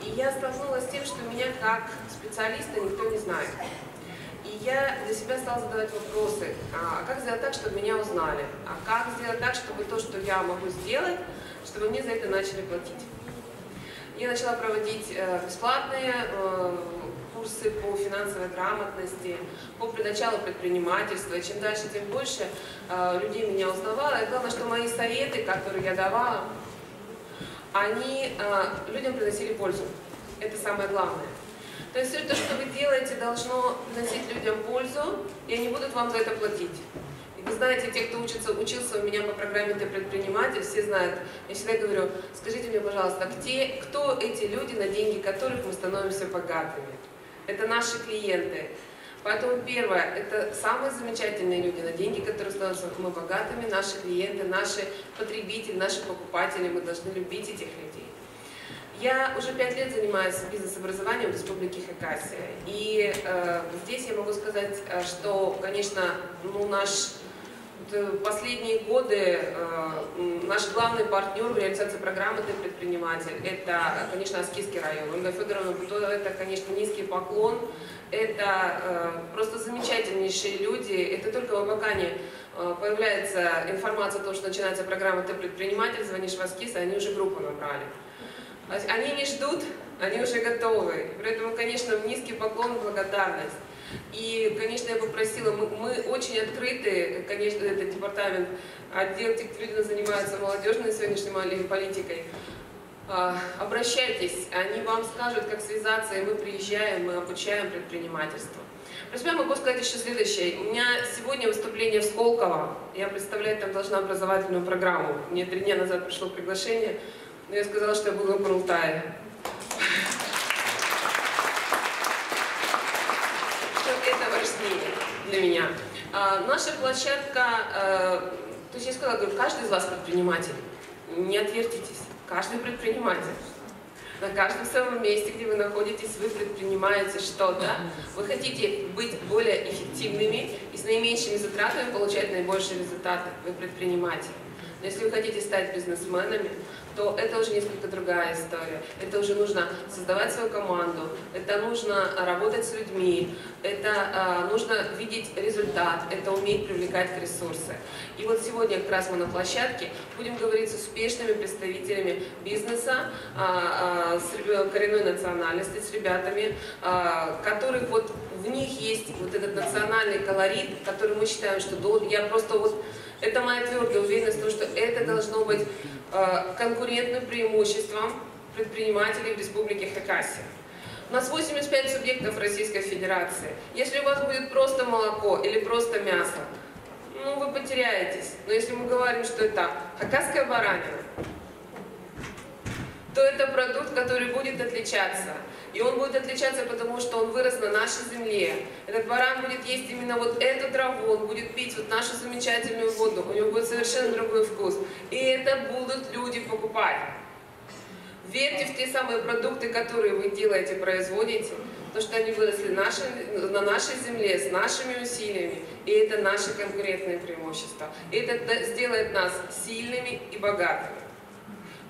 И я столкнулась с тем, что меня как специалиста никто не знает. И я для себя стала задавать вопросы, а как сделать так, чтобы меня узнали? А как сделать так, чтобы то, что я могу сделать, чтобы мне за это начали платить? Я начала проводить бесплатные курсы по финансовой грамотности, по началу предпринимательства. И чем дальше, тем больше людей меня узнавало. И главное, что мои советы, которые я давала, они людям приносили пользу. Это самое главное. То есть все то, что вы делаете, должно приносить людям пользу, и они будут вам за это платить. И вы знаете, те, кто учился у меня по программе «Ты предприниматель», все знают. Я всегда говорю, скажите мне, пожалуйста, кто эти люди, на деньги которых мы становимся богатыми? Это наши клиенты. Поэтому первое, это самые замечательные люди, на деньги, которые становятся мы богатыми, наши клиенты, наши потребители, наши покупатели, мы должны любить этих людей. Я уже 5 лет занимаюсь бизнес-образованием в Республике Хакасия. И здесь я могу сказать, что, конечно, последние годы наш главный партнер в реализации программы «Ты предприниматель» — это, конечно, Аскизский район. Ольга Федоровна Бутова — это, конечно, низкий поклон. Это просто замечательнейшие люди. Это только в Абакане появляется информация о том, что начинается программа «Ты предприниматель», звонишь в Аскиз, и они уже группу набрали. Они не ждут, они уже готовы. Поэтому, конечно, низкий поклон, благодарность. И, конечно, я попросила, мы очень открыты, конечно, этот департамент, отдел Тектвидина занимается молодежной сегодняшней политикой. Обращайтесь, они вам скажут, как связаться, и мы приезжаем, мы обучаем предпринимательство. Про себя могу сказать еще следующее. У меня сегодня выступление в Сколково, я представлять там должна образовательную программу. Мне 3 дня назад пришло приглашение, но я сказала, что я буду в Курултае. Это важнее для меня. Наша площадка, то есть я сказала, говорю, каждый из вас предприниматель, не отвертитесь, каждый предприниматель. На каждом своем месте, где вы находитесь, вы предпринимаете что-то, вы хотите быть более эффективными и с наименьшими затратами получать наибольшие результаты, вы предприниматель. Но если вы хотите стать бизнесменами, то это уже несколько другая история. Это уже нужно создавать свою команду, это нужно работать с людьми, это нужно видеть результат, это уметь привлекать ресурсы. И вот сегодня как раз мы на площадке будем говорить с успешными представителями бизнеса, с коренной национальности, с ребятами, которых вот в них есть вот этот национальный колорит, который мы считаем, что должен. Я просто вот это моя твердая уверенность в том, что это должно быть конкурентным преимуществом предпринимателей в Республике Хакасия. У нас 85 субъектов Российской Федерации. Если у вас будет просто молоко или просто мясо, ну вы потеряетесь. Но если мы говорим, что это хакасская баранина, то это продукт, который будет отличаться. И он будет отличаться, потому что он вырос на нашей земле. Этот баран будет есть именно вот эту траву, он будет пить вот нашу замечательную воду, у него будет совершенно другой вкус. И это будут люди покупать. Верьте в те самые продукты, которые вы делаете, производите, потому что они выросли на нашей земле, с нашими усилиями. И это наши конкурентные преимущества. И это сделает нас сильными и богатыми.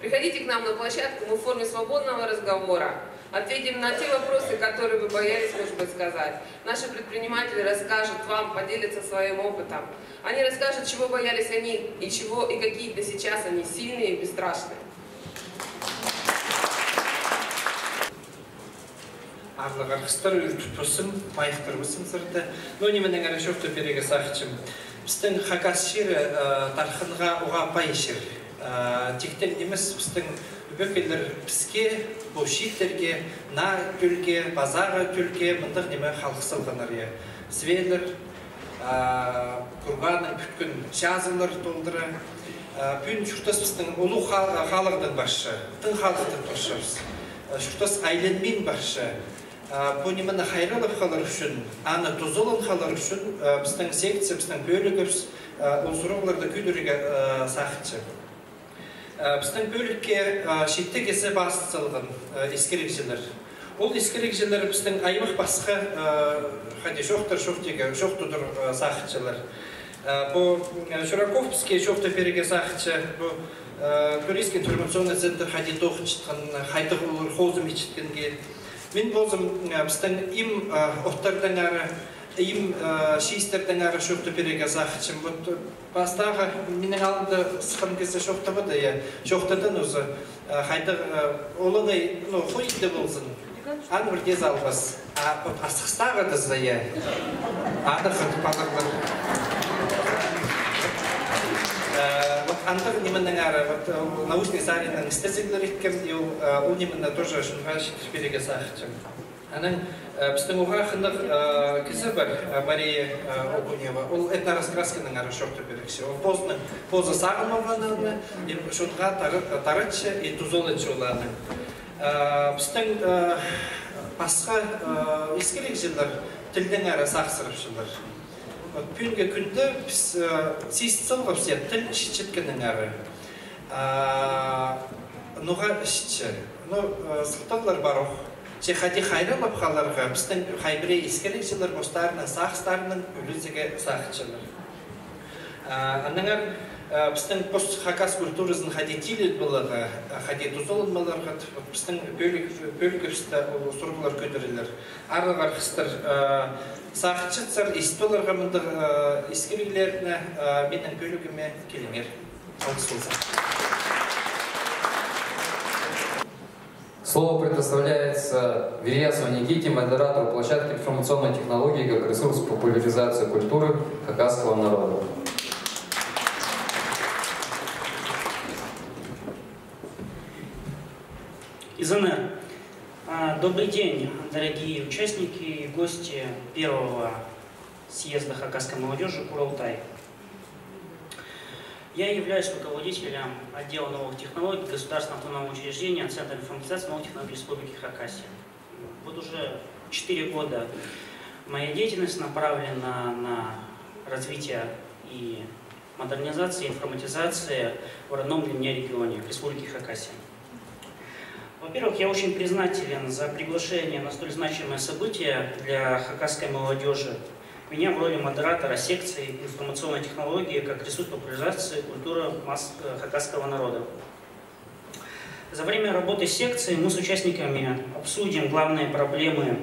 Приходите к нам на площадку, мы в форме свободного разговора ответим на те вопросы, которые вы боялись, может быть, сказать. Наши предприниматели расскажут вам, поделятся своим опытом. Они расскажут, чего боялись они и какие-то сейчас они сильные и бесстрашные. Арлыгарқыстар үртіппісім, майықтырбысым сұрды. Но неменің әрі шөпті береге сақчым. Біздің Хакас жері тарқынға оға пайшыр. Тектен немес біздің өбекелер бізге, бұл шеттерге, на түлге, базаға түлге, мұндық неме халық сылғанар. Свелер, құрғаның бүткін жазылыр толдыры. Бүн шүртас біздің ұлы халықтың башы, тың халықтың тұршырыз. Шүртас айленмен башы. Бұл немені хайрылық қалар үшін, аны тұзылын қалар үшін біздің секция, біздің бөлігіміз ұлсырғыларды көдіріге сақытшы. Біздің бөлікке шетті кесі басылған ескерекшілер. Ол ескерекшілер біздің аймақ басқа жоқтыр жоқтыдыр сақытшылар. Бұл Шураковский жоқты береге сақытшы, бұл Туристский информационный центр қадет оқытшытқан, қайтық олар қозым ечіткенге. Мен болзым біздің им оттардан әрі, им шейістерден әрі жоқты береге сақытшым. Бастағы менің алымды сықым кезде жоқты бұды, жоқтыдан өзі қайтық олығай қойды болсын. Ан бір кез албас. Асықстағы дызы, адықын палықлар. Антық неменің әрі, научный саринның істесілер еткем, ол неменің тоже шынға береге сақытшым. Аның біздің оға қындық кісі бар, Мария Окунева, ол этнораскраскінің әрі шоқты берекші. Ол позы сағын болғандығыны, шынға тарытшы, и тузолытшы оларының. Біздің басқа ескерек жылдар тілдің әрі сақсырып жылдар. Пүнге күнді біз сейстіл ғапсия тіл шеткенің әрі. Нұға ішітші. Сұқтағылар бар оқ. Хади хайры лапқаларға біздің хайбіре ескерек жылдар бостарының, сақстарының өлізіге сақытшылар. Аныңар біздің пост-хакас культурызын хади тилет болығы, хади тұзолын боларға, біздің бөлігіпсті сұрғылар көндірілер. Арғар қыстыр сақытшытсыр, естоларға мұнды ескерегілеріне менің бөлігіме келіңер. Слово предоставляется Вериясову Никите, модератору площадки информационной технологии как ресурс популяризации культуры хакасского народа. ИЗНР. Добрый день, дорогие участники и гости первого съезда хакасской молодежи Курултай. Я являюсь руководителем отдела новых технологий Государственного автономного учреждения Центра информатизации новых технологий Республики Хакасия. Вот уже 4 года моя деятельность направлена на развитие и модернизацию, информатизации в родном для меня регионе, в Республике Хакасия. Во-первых, я очень признателен за приглашение на столь значимое событие для хакасской молодежи. Меня в роли модератора секции информационной технологии как ресурс популяризации культуры хакасского народа. За время работы секции мы с участниками обсудим главные проблемы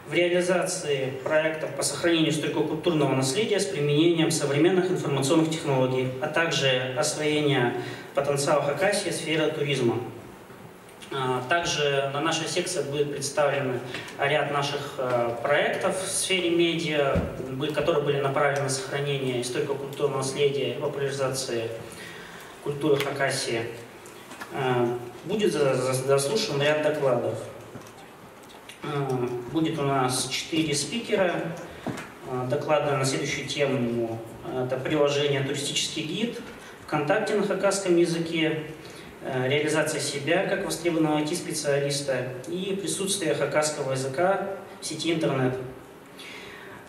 в реализации проектов по сохранению историко-культурного наследия с применением современных информационных технологий, а также освоение потенциала Хакасии в сфере туризма. Также на нашей секции будет представлен ряд наших проектов в сфере медиа, которые были направлены на сохранение историко-культурного наследия и популяризации культуры Хакасии. Будет заслушан ряд докладов. Будет у нас 4 спикера. Доклады на следующую тему. Это приложение «Туристический гид», ВКонтакте на хакасском языке, реализация себя как востребованного IT-специалиста и присутствие хакасского языка в сети интернет.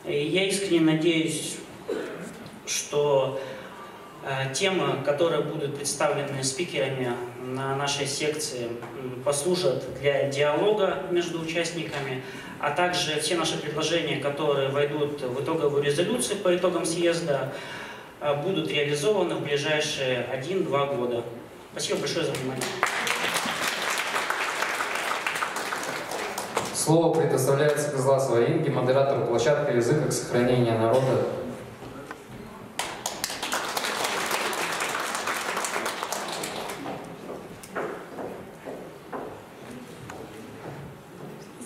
И я искренне надеюсь, что темы, которые будут представлены спикерами на нашей секции, послужат для диалога между участниками, а также все наши предложения, которые войдут в итоговую резолюцию по итогам съезда, будут реализованы в ближайшие 1-2 года. Спасибо большое за внимание. Слово предоставляется Козласовой Инге, модератору площадки «Язык как сохранение народа».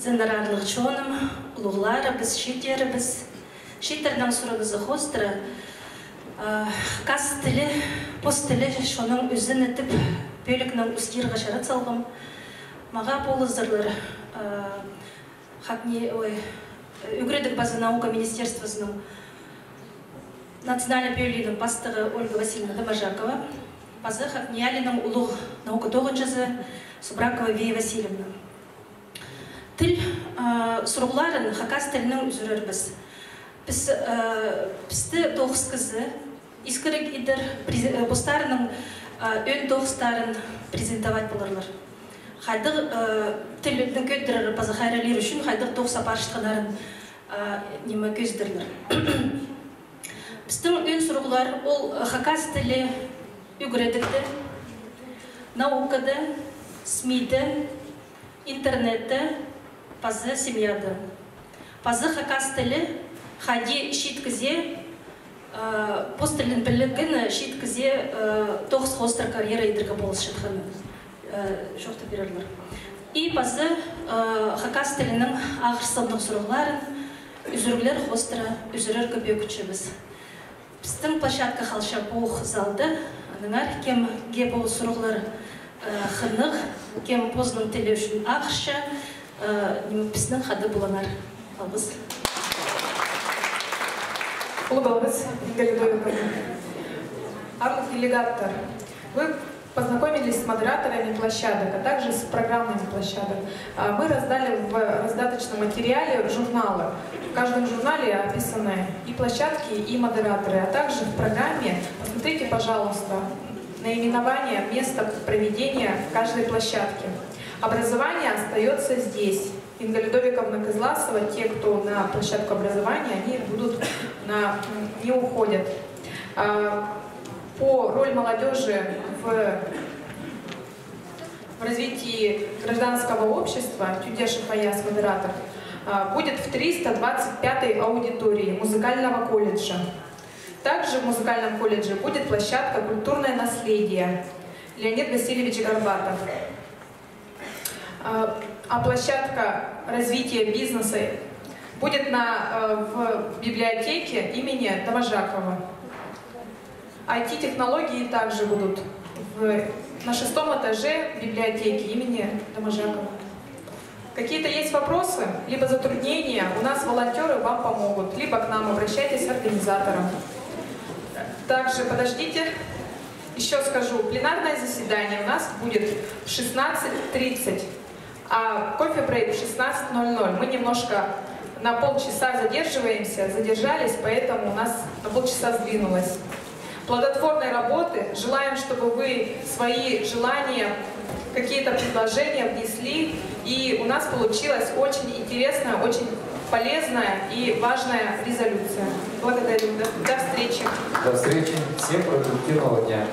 Зенерарлық чоным, ұлғыларыбыз, шеттердің сұрағызы қостыры, қас тілі, пост тілі шоның үзін етіп, бөлікнің үстері ғашарат салғым. Маға полыздырлар, үгредік базы наука министерствосының национальный бөлігінің бастығы Ольга Васильевна Домажакова, базы Хакниялінің ұлық наука тоғыншысы Субракова Вея Васильевна. Тіл сұрғыларын хакас тілінің үзірербіз. Бізді тоғыз қызы, искірік идір бұстарының өн тоғыстарын презентовать болырлар. Қайдық тілінің көттірір базы қайралер үшін қайдық тоғыз апаршытқанарын немі көздірлер. Біздің өн сұрғылар ол хакас тілі үгіредікті, наукады, СМИді, интернетті, пазы семьяды. Пазы хакас тілі хади шиткізе, постілін білігін шиткізе тоғыз қостыр карьера едіргі болыс шытқаны. Жоқты берерлер. И пазы хакас тілінің ағырсылдық сұрғыларын үзіргілер қостыра үзірер көпе күтшіміз. Біздің площадка қалша боқ залды, аныңар кем ге бол сұрғылар қынық, кем позының тілі үшін ақша, немепісінің қады боланар. Албыз. Улыбалбыз, Игорь Дойбеков. Арлық делегаттар, вы познакомились с модераторами площадок, а также с программами площадок. Мы раздали в раздаточном материале журналы. В каждом журнале описаны и площадки, и модераторы, а также в программе, посмотрите, пожалуйста, наименование места проведения каждой площадки. Образование остается здесь. Инга Людовиковна Кызласова, те, кто на площадку образования, они не уходят. По роли молодежи в развитии гражданского общества Тюдешев Аяс, модератор, будет в 325-й аудитории музыкального колледжа. Также в музыкальном колледже будет площадка «Культурное наследие» Леонид Васильевич Горбатов. А площадка развития бизнеса будет в библиотеке имени Довожакова. IT-технологии также будут на 6-м этаже библиотеки имени Довожакова. Какие-то есть вопросы, либо затруднения, у нас волонтеры вам помогут, либо к нам обращайтесь с организатором. Также подождите, еще скажу, пленарное заседание у нас будет в 16:30, а кофе-брейк в 16:00. Мы немножко на полчаса задержались, поэтому у нас на полчаса сдвинулось. Плодотворной работы. Желаем, чтобы вы свои желания, какие-то предложения внесли. И у нас получилась очень интересная, очень полезная и важная резолюция. Благодарю. До встречи. До встречи. Всем продуктивного дня.